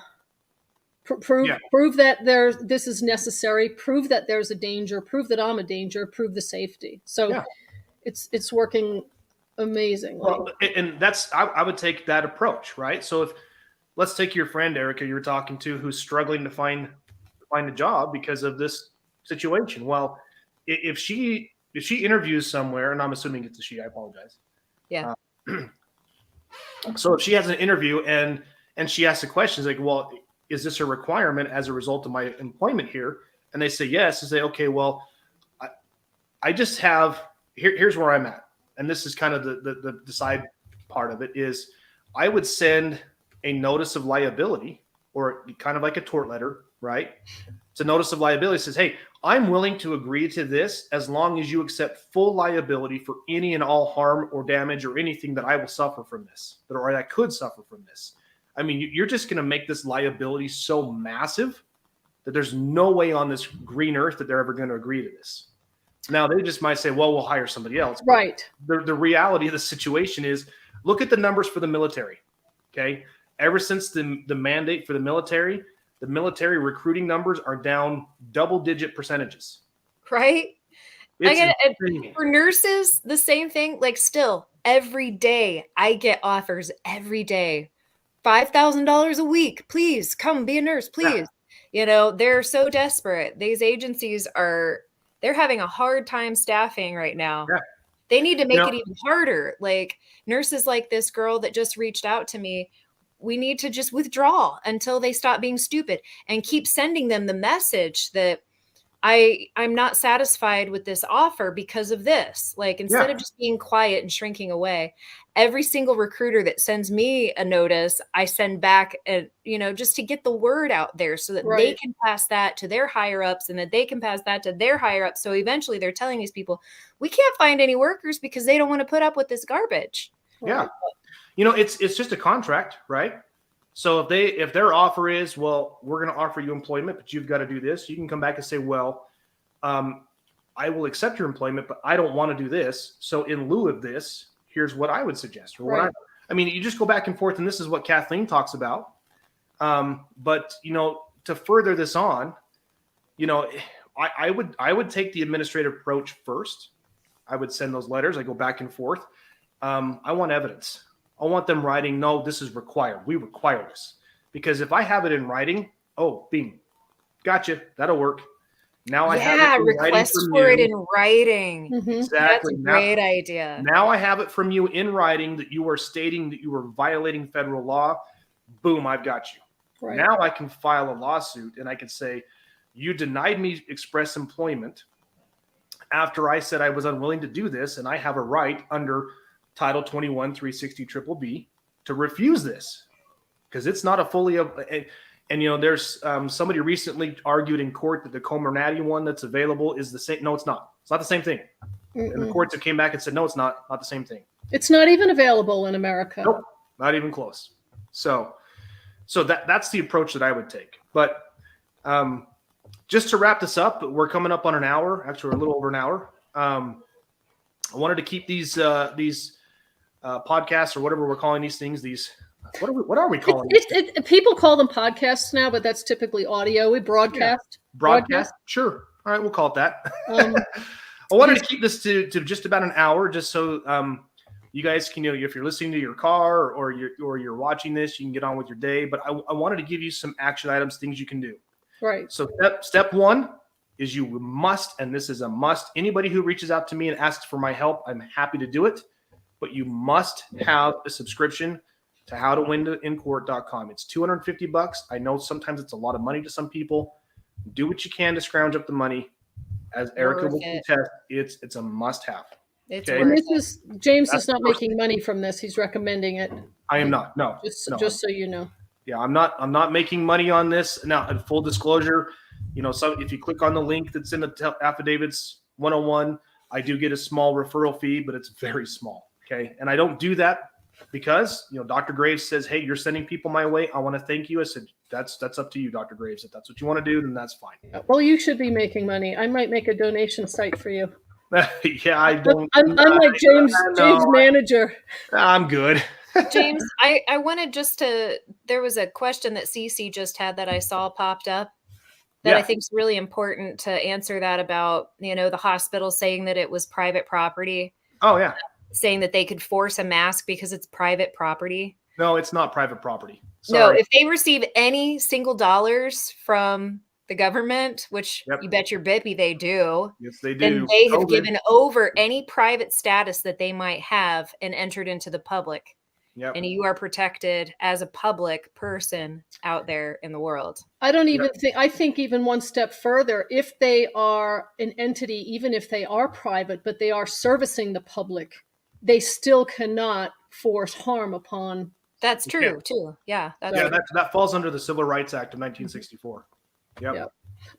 Speaker 1: Prove that this is necessary. Prove that there's a danger. Prove that I'm a danger. Prove the safety. So it's working amazingly.
Speaker 2: Well, and that's I would take that approach, right? So if let's take your friend Erica you were talking to who's struggling to find a job because of this situation. Well, if she interviews somewhere, and I'm assuming it's a she, I apologize.
Speaker 3: Yeah.
Speaker 2: So if she has an interview and she asks the questions like, well, is this a requirement as a result of my employment here? And they say yes, and say, okay, well, I just have here's where I'm at. And this is kind of the side part of it is I would send a notice of liability or kind of like a tort letter, right? It's a notice of liability. It says, hey, I'm willing to agree to this as long as you accept full liability for any and all harm or damage or anything that I will suffer from this, or that could suffer from this. I mean, you're just going to make this liability so massive that there's no way on this green earth that they're ever going to agree to this. Now, they just might say, well, we'll hire somebody else.
Speaker 1: Right.
Speaker 2: The reality of the situation is look at the numbers for the military, okay? Ever since the mandate for the military recruiting numbers are down double-digit percentages.
Speaker 3: Right? For nurses, the same thing. Like still, every day, I get offers every day. $5,000 a week. Please come be a nurse, please. Yeah. They're so desperate. These agencies they're having a hard time staffing right now.
Speaker 2: Yeah.
Speaker 3: They need to make it even harder. Like nurses like this girl that just reached out to me, we need to just withdraw until they stop being stupid and keep sending them the message that I'm not satisfied with this offer because of this. Like instead of just being quiet and shrinking away, every single recruiter that sends me a notice, I send back, just to get the word out there so that they can pass that to their higher ups and that they can pass that to their higher ups. So eventually they're telling these people, we can't find any workers because they don't want to put up with this garbage.
Speaker 2: Yeah. It's just a contract, right? So if their offer is, well, we're going to offer you employment, but you've got to do this, you can come back and say, well, I will accept your employment, but I don't want to do this. So in lieu of this, here's what I would suggest. Or you just go back and forth, and this is what Kathleen talks about. But to further this on, I would take the administrative approach first. I would send those letters. I go back and forth. I want evidence. I want them writing, no, this is required. We require this. Because if I have it in writing, oh, bing, gotcha, that'll work. Now I have it in
Speaker 3: request for it in writing.
Speaker 1: Mm-hmm.
Speaker 2: Exactly.
Speaker 3: That's a great idea.
Speaker 2: Now I have it from you in writing that you are stating that you are violating federal law. Boom, I've got you. Right. Now I can file a lawsuit and I can say, you denied me express employment after I said I was unwilling to do this, and I have a right under Title 21, 360 triple B to refuse this because it's not a fully and there's somebody recently argued in court that the Comirnaty one that's available is the same. No, it's not. It's not the same thing. Mm-mm. And the courts have came back and said, no, it's not the same thing.
Speaker 1: It's not even available in America.
Speaker 2: Nope, not even close. So that's the approach that I would take. But just to wrap this up, we're coming up on an hour. Actually, we're a little over an hour. I wanted to keep these podcasts, or whatever we're calling these things. What are we calling these?
Speaker 1: People call them podcasts now, but that's typically audio. We broadcast.
Speaker 2: Broadcast? Sure. All right, we'll call it that.
Speaker 1: Um,
Speaker 2: I wanted to keep this to just about an hour, just so you guys can, if you're listening to your car or you're watching this, you can get on with your day. But I wanted to give you some action items, things you can do.
Speaker 1: Right.
Speaker 2: So step one is you must, and this is a must. Anybody who reaches out to me and asks for my help, I'm happy to do it. But you must have a subscription to howtowincourt.com. It's $250. I know sometimes it's a lot of money to some people. Do what you can to scrounge up the money. As Erica will contest, it's a must-have.
Speaker 3: It's
Speaker 2: Okay.
Speaker 1: And James is not making money from this. He's recommending it.
Speaker 2: I am not. No.
Speaker 1: Just so you know.
Speaker 2: Yeah, I'm not making money on this. Now, in full disclosure, so if you click on the link that's in the affidavits 101, I do get a small referral fee, but it's very small. Okay. And I don't do that because, Dr. Graves says, hey, you're sending people my way. I want to thank you. I said, that's up to you, Dr. Graves. If that's what you want to do, then that's fine.
Speaker 1: Well, you should be making money. I might make a donation site for you.
Speaker 2: Yeah, I don't.
Speaker 1: I'm like James manager.
Speaker 2: I'm good.
Speaker 3: James, I wanted there was a question that Cece just had that I saw popped up that I think is really important to answer that about, the hospital saying that it was private property.
Speaker 2: Oh, yeah.
Speaker 3: Saying that they could force a mask because it's private property.
Speaker 2: No, it's not private property.
Speaker 3: No,
Speaker 2: Sorry.
Speaker 3: if they receive any single dollars from the government, which you bet your bippy they do.
Speaker 2: Yes, they do.
Speaker 3: Then they have given over any private status that they might have and entered into the public.
Speaker 2: Yep.
Speaker 3: And you are protected as a public person out there in the world.
Speaker 1: I don't even think, I think even one step further, if they are an entity, even if they are private, but they are servicing the public, they still cannot force harm upon.
Speaker 3: That's true too. Yeah.
Speaker 2: That falls under the Civil Rights Act of 1964. Yep.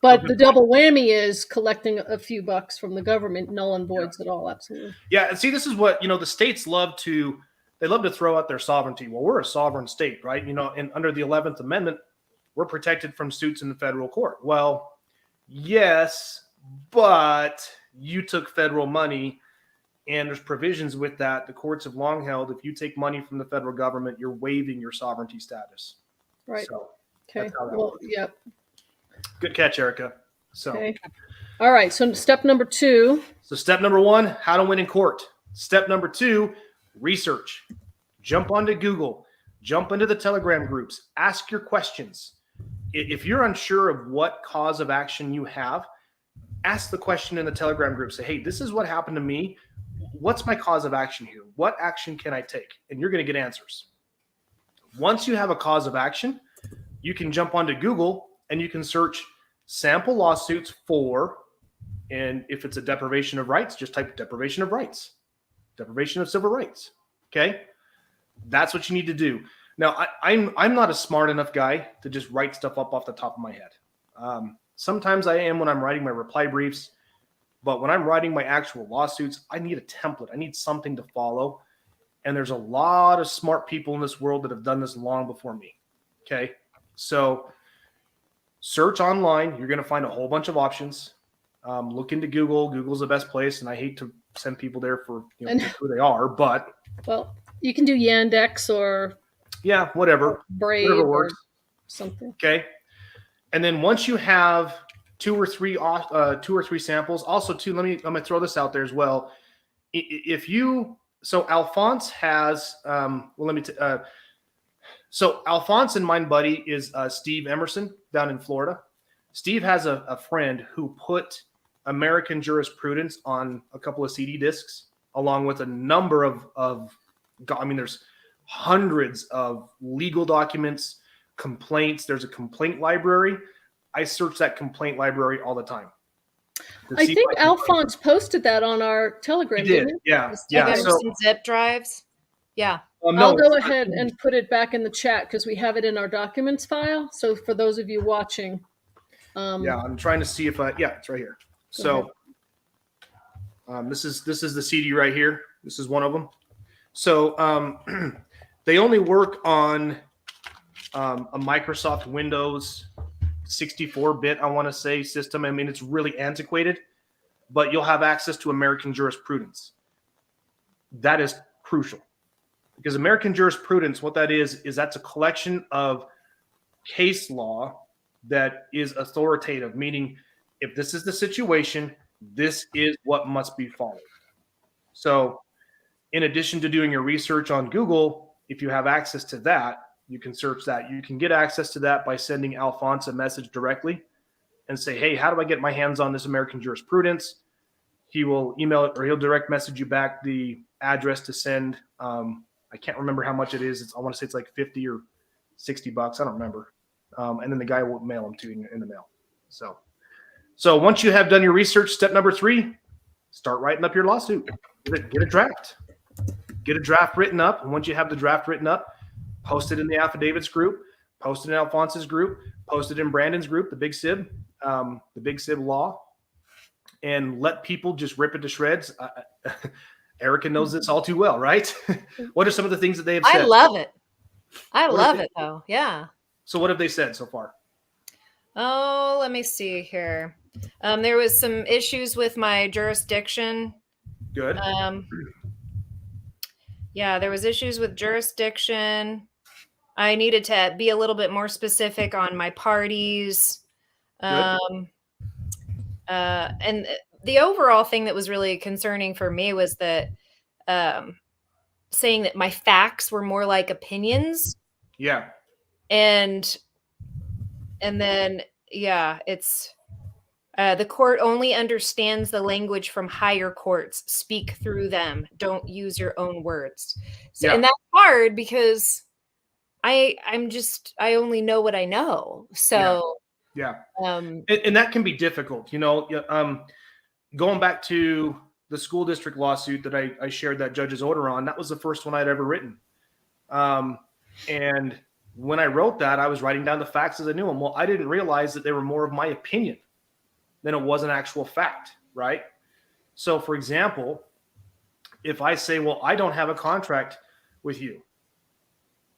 Speaker 1: But the double whammy is collecting a few bucks from the government, null and voids it all. Absolutely.
Speaker 2: Yeah. And see, this is what, the states love to throw out their sovereignty. Well, we're a sovereign state, right? And under the 11th Amendment, we're protected from suits in the federal court. Well, yes, but you took federal money and there's provisions with that. The courts have long held if you take money from the federal government, you're waiving your sovereignty status.
Speaker 1: Right.
Speaker 2: So,
Speaker 1: okay. Well, yep.
Speaker 2: Good catch, Erica. So,
Speaker 1: okay. All right. So step number 2.
Speaker 2: So step number 1, how to win in court. Step number 2, research. Jump onto Google. Jump into the Telegram groups. Ask your questions. If you're unsure of what cause of action you have, ask the question in the Telegram group. Say, hey, this is what happened to me. What's my cause of action here? What action can I take? And you're going to get answers. Once you have a cause of action, you can jump onto Google and you can search sample lawsuits for, and if it's a deprivation of rights, just type deprivation of rights, deprivation of civil rights. Okay. That's what you need to do. Now, I'm not a smart enough guy to just write stuff up off the top of my head. Sometimes I am when I'm writing my reply briefs, but when I'm writing my actual lawsuits, I need a template. I need something to follow. And there's a lot of smart people in this world that have done this long before me. Okay. So search online. You're going to find a whole bunch of options. Look into Google. Google's the best place. And I hate to send people there for who they are, but.
Speaker 1: Well, you can do Yandex or.
Speaker 2: Yeah, whatever.
Speaker 1: Brave
Speaker 2: whatever works.
Speaker 1: Or something.
Speaker 2: Okay. And then once you have two or three samples, also too, I'm going to throw this out there as well. So Alphonse has, so Alphonse and MindBuddy is Steve Emerson down in Florida. Steve has a friend who put American jurisprudence on a couple of CD discs, along with a number of there's hundreds of legal documents, complaints. There's a complaint library. I search that complaint library all the time.
Speaker 1: I think Alphonse posted that on our Telegram.
Speaker 2: He did. Yeah.
Speaker 3: So, some zip drives. Yeah.
Speaker 1: I'll go ahead and put it back in the chat because we have it in our documents file. So for those of you watching.
Speaker 2: I'm trying to see if it's right here. So this is the CD right here. This is one of them. So they only work on a Microsoft Windows 64-bit, I want to say, system. I mean, it's really antiquated, but you'll have access to American jurisprudence. That is crucial, because American jurisprudence, what that is that's a collection of case law that is authoritative, meaning if this is the situation, this is what must be followed. So in addition to doing your research on Google, if you have access to that, you can search that. You can get access to that by sending Alphonse a message directly and say, hey, how do I get my hands on this American jurisprudence? He will email it, or he'll direct message you back the address to send. I can't remember how much it is. I want to say it's like 50 or $60. I don't remember. And then the guy will mail them to you in the mail. So once you have done your research, step number 3, start writing up your lawsuit. Get a draft. Get a draft written up. And once you have the draft written up, post it in the affidavits group, post it in Alphonse's group, post it in Brandon's group, the Big Sib Law, and let people just rip it to shreds. Erica knows this all too well, right? What are some of the things that they have said?
Speaker 3: I love it. I love it, though. Yeah.
Speaker 2: So what have they said so far?
Speaker 3: Oh, let me see here. There was some issues with my jurisdiction.
Speaker 2: Good.
Speaker 3: Yeah, there was issues with jurisdiction. I needed to be a little bit more specific on my parties. And the overall thing that was really concerning for me was that saying that my facts were more like opinions.
Speaker 2: Yeah.
Speaker 3: And then, yeah, it's the court only understands the language from higher courts. Speak through them. Don't use your own words. So,
Speaker 2: Yeah.
Speaker 3: And that's hard because I only know what I know. So,
Speaker 2: yeah. And that can be difficult, going back to the school district lawsuit that I shared that judge's order on. That was the first one I'd ever written. And when I wrote that, I was writing down the facts as I knew them. Well, I didn't realize that they were more of my opinion than it was an actual fact, right? So, for example, if I say, well, I don't have a contract with you.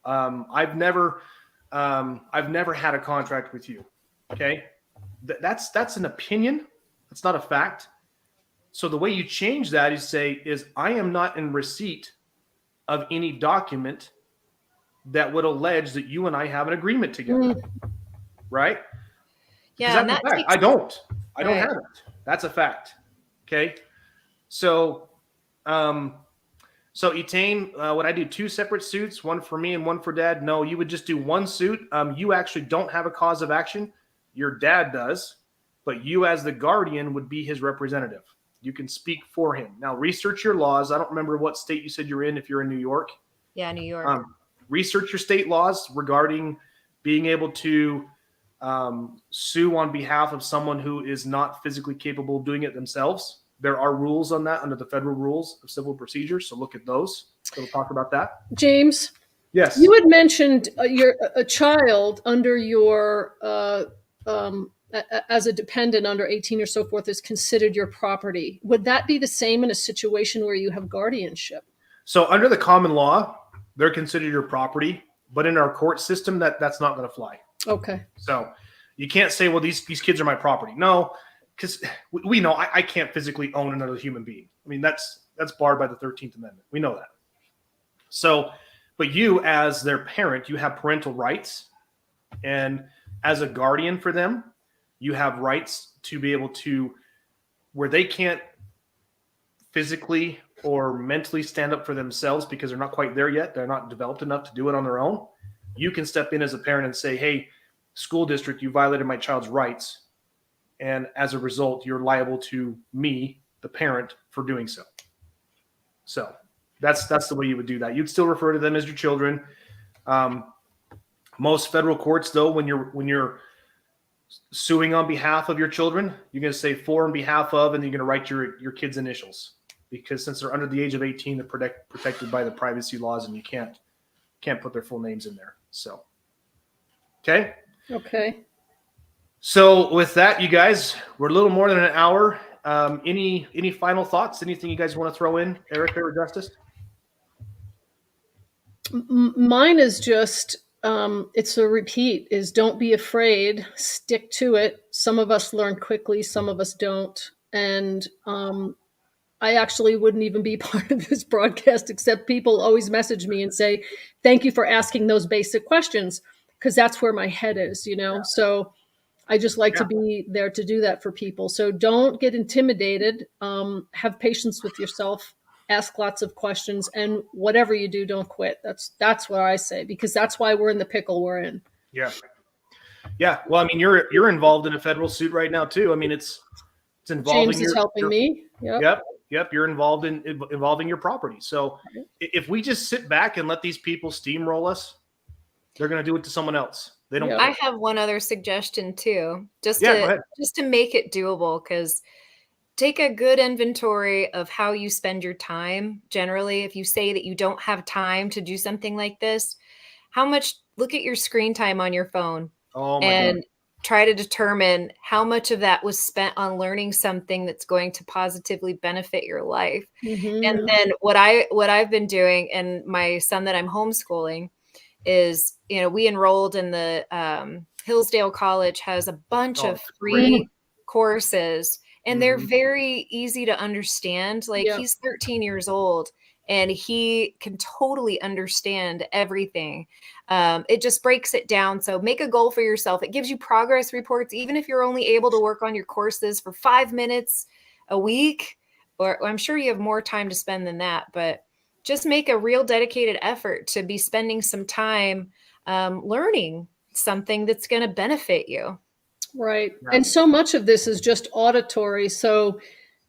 Speaker 2: I've never had a contract with you. Okay. That's an opinion. That's not a fact. So the way you change that is I am not in receipt of any document that would allege that you and I have an agreement together. Right?
Speaker 3: Yeah. And
Speaker 2: I don't have it. That's a fact. Okay. So, Etain, would I do 2 separate suits, one for me and one for Dad? No, you would just do one suit. You actually don't have a cause of action. Your dad does, but you as the guardian would be his representative. You can speak for him. Now, research your laws. I don't remember what state you said you're in if you're in New York.
Speaker 3: Yeah, New York.
Speaker 2: Research your state laws regarding being able to sue on behalf of someone who is not physically capable of doing it themselves. There are rules on that under the federal rules of civil procedure. So look at those. We'll talk about that.
Speaker 1: James,
Speaker 2: yes,
Speaker 1: you had mentioned a child under your as a dependent under 18 or so forth is considered your property. Would that be the same in a situation where you have guardianship?
Speaker 2: So under the common law, they're considered your property, but in our court system, that's not going to fly.
Speaker 1: Okay.
Speaker 2: So you can't say, well, these kids are my property. No, because we know I can't physically own another human being. I mean, that's barred by the 13th Amendment. We know that. So, but you as their parent, you have parental rights. And as a guardian for them, you have rights to be able to, where they can't physically or mentally stand up for themselves because they're not quite there yet. They're not developed enough to do it on their own. You can step in as a parent and say, hey, school district, you violated my child's rights. And as a result, you're liable to me, the parent, for doing so. So that's the way you would do that. You'd still refer to them as your children. Most federal courts, though, when you're suing on behalf of your children, you're going to say for on behalf of, and you're going to write your kids' initials, because since they're under the age of 18, they're protected by the privacy laws, and you can't put their full names in there. So, okay.
Speaker 1: Okay.
Speaker 2: So with that, you guys, we're a little more than an hour. Any final thoughts? Anything you guys want to throw in, Erica or Justice?
Speaker 1: Mine is just it's a repeat, is don't be afraid, stick to it. Some of us learn quickly, some of us don't. And I actually wouldn't even be part of this broadcast, except people always message me and say, thank you for asking those basic questions, because that's where my head is, you know? So I just like to be there to do that for people. So don't get intimidated. Have patience with yourself. Ask lots of questions, and whatever you do, don't quit. That's what I say, because that's why we're in the pickle we're in.
Speaker 2: Yeah. Yeah. Well, I mean, you're involved in a federal suit right now too. I mean, it's involving
Speaker 1: James is helping me.
Speaker 2: Yep. You're involved involving your property. So if we just sit back and let these people steamroll us, they're going to do it to someone else. They don't.
Speaker 1: Yeah.
Speaker 3: I have one other suggestion too,
Speaker 2: go ahead.
Speaker 3: just to make it doable, because take a good inventory of how you spend your time. Generally, if you say that you don't have time to do something like this, look at your screen time on your phone and try to determine how much of that was spent on learning something that's going to positively benefit your life.
Speaker 1: Mm-hmm.
Speaker 3: And then what I've been doing, and my son that I'm homeschooling, is, we enrolled in the Hillsdale College has a bunch of free courses, and they're very easy to understand. Like, he's 13 years old and he can totally understand everything. It just breaks it down. So make a goal for yourself. It gives you progress reports, even if you're only able to work on your courses for 5 minutes a week, or I'm sure you have more time to spend than that, but just make a real dedicated effort to be spending some time learning something that's going to benefit you.
Speaker 1: Right. And so much of this is just auditory. So,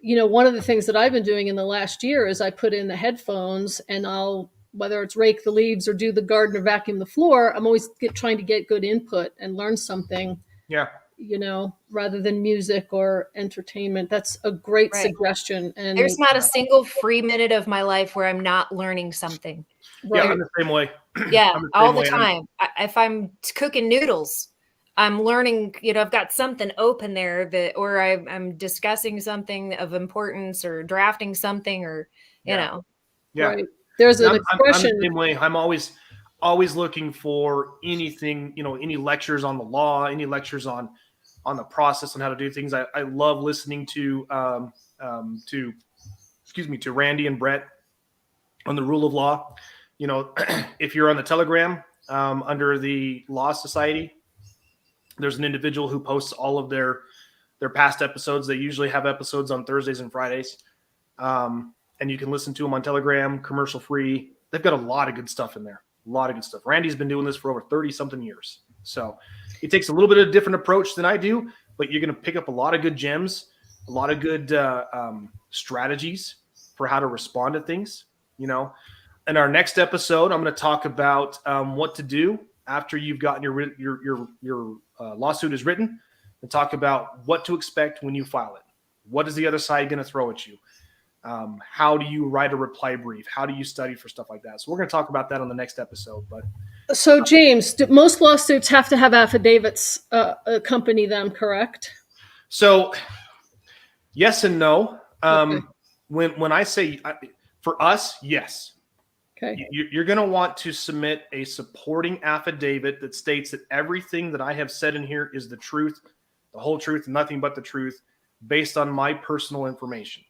Speaker 1: one of the things that I've been doing in the last year is I put in the headphones, and I'll, whether it's rake the leaves or do the garden or vacuum the floor, I'm always trying to get good input and learn something.
Speaker 2: Yeah.
Speaker 1: Rather than music or entertainment. That's a great suggestion. And
Speaker 3: there's not a single free minute of my life where I'm not learning something.
Speaker 2: Yeah, I'm the same way.
Speaker 3: Yeah, all the time. If I'm cooking noodles, I'm learning, I've got something open there or I'm discussing something of importance, or drafting something, or,
Speaker 2: Yeah.
Speaker 1: Right. There's an expression.
Speaker 2: I'm the same way. I'm always looking for anything, any lectures on the law, any lectures on the process and how to do things. I love listening to Randy and Brett on the rule of law. If you're on the Telegram under the Law Society, there's an individual who posts all of their past episodes. They usually have episodes on Thursdays and Fridays. And you can listen to them on Telegram, commercial free. They've got a lot of good stuff in there. A lot of good stuff. Randy's been doing this for over 30 something years. So it takes a little bit of a different approach than I do, but you're going to pick up a lot of good gems, a lot of good strategies for how to respond to things. In our next episode, I'm going to talk about what to do after you've gotten your lawsuit is written, and talk about what to expect when you file it. What is the other side going to throw at you? How do you write a reply brief? How do you study for stuff like that? So we're going to talk about that on the next episode. But
Speaker 1: so, James, most lawsuits have to have affidavits accompany them, correct?
Speaker 2: So, yes and no.
Speaker 1: Okay.
Speaker 2: When I say for us, yes.
Speaker 1: Okay.
Speaker 2: You're going to want to submit a supporting affidavit that states that everything that I have said in here is the truth, the whole truth, nothing but the truth, based on my personal information.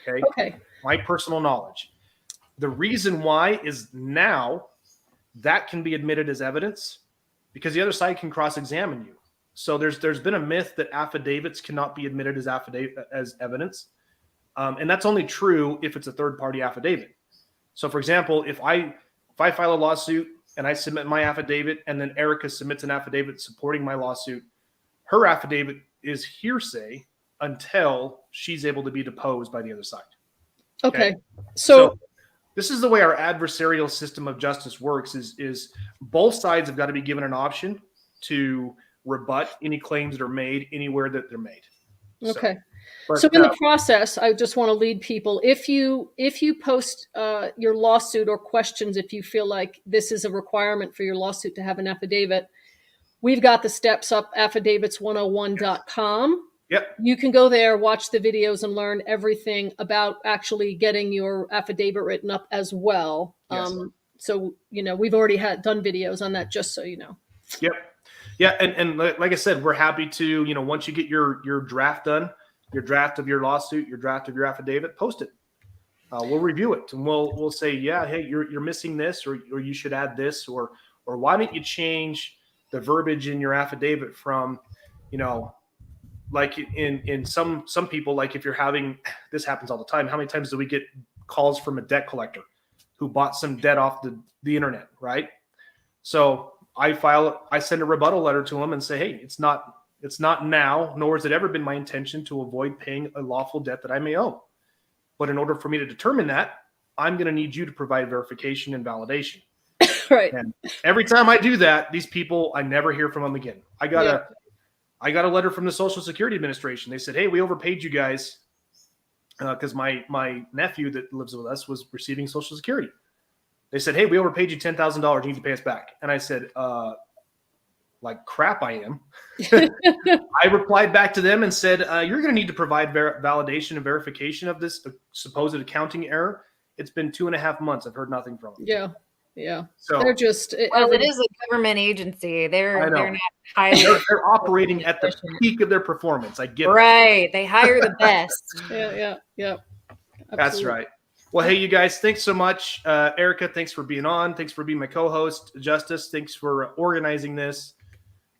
Speaker 2: Okay. My personal knowledge. The reason why is now that can be admitted as evidence because the other side can cross-examine you. So there's been a myth that affidavits cannot be admitted as evidence. And that's only true if it's a third-party affidavit. So, for example, if I file a lawsuit and I submit my affidavit, and then Erica submits an affidavit supporting my lawsuit, her affidavit is hearsay until she's able to be deposed by the other side.
Speaker 1: Okay. So
Speaker 2: this is the way our adversarial system of justice works is both sides have got to be given an option to rebut any claims that are made anywhere that they're made.
Speaker 1: Okay. So in the process, I just want to lead people. If you post your lawsuit or questions, if you feel like this is a requirement for your lawsuit to have an affidavit, we've got the steps up, affidavits101.com.
Speaker 2: Yep.
Speaker 1: You can go there, watch the videos, and learn everything about actually getting your affidavit written up as well.
Speaker 2: Yes.
Speaker 1: So, we've already done videos on that, just so you know.
Speaker 2: Yep. Yeah. And like I said, we're happy to, once you get your draft done, your draft of your lawsuit, your draft of your affidavit, post it. We'll review it and we'll say, yeah, hey, you're missing this, or you should add this, or why don't you change the verbiage in your affidavit from, like in some people, like if you're having, this happens all the time. How many times do we get calls from a debt collector who bought some debt off the internet, right? So I send a rebuttal letter to them and say, hey, it's not now, nor has it ever been my intention to avoid paying a lawful debt that I may owe. But in order for me to determine that, I'm going to need you to provide verification and validation.
Speaker 1: Right.
Speaker 2: And every time I do that, these people, I never hear from them again. I got a letter from the Social Security Administration. They said, hey, we overpaid you guys because my nephew that lives with us was receiving Social Security. They said, hey, we overpaid you $10,000. You need to pay us back. And I said, like crap, I am. I replied back to them and said, you're going to need to provide validation and verification of this supposed accounting error. It's been 2.5 months. I've heard nothing from them.
Speaker 1: Yeah. Yeah.
Speaker 2: So
Speaker 1: they're just,
Speaker 3: Well, it is a government agency. They're not highly.
Speaker 2: They're operating at the peak of their performance. I get it.
Speaker 3: Right. They hire the best.
Speaker 1: Yeah.
Speaker 2: That's
Speaker 1: Absolutely.
Speaker 2: right. Well, hey, you guys, thanks so much. Erica, thanks for being on. Thanks for being my co-host. Justice, thanks for organizing this.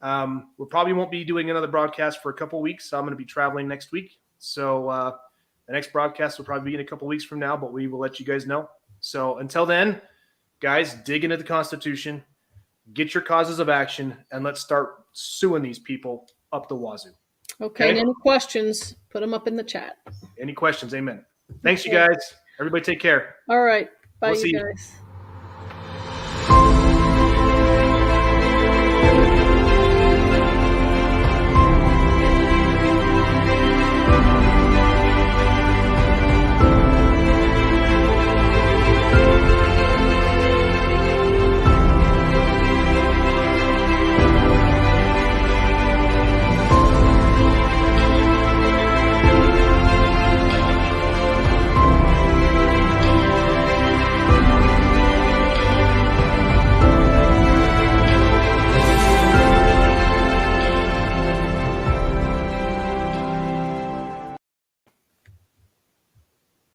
Speaker 2: We probably won't be doing another broadcast for a couple weeks. So I'm going to be traveling next week. So the next broadcast will probably be in a couple weeks from now, but we will let you guys know. So until then, guys, dig into the Constitution, get your causes of action, and let's start suing these people up the wazoo.
Speaker 1: Okay. And any questions, put them up in the chat.
Speaker 2: Any questions? Amen. Thanks, you guys. Everybody take care.
Speaker 1: All right. Bye,
Speaker 2: We'll see
Speaker 1: you
Speaker 2: you.
Speaker 1: guys.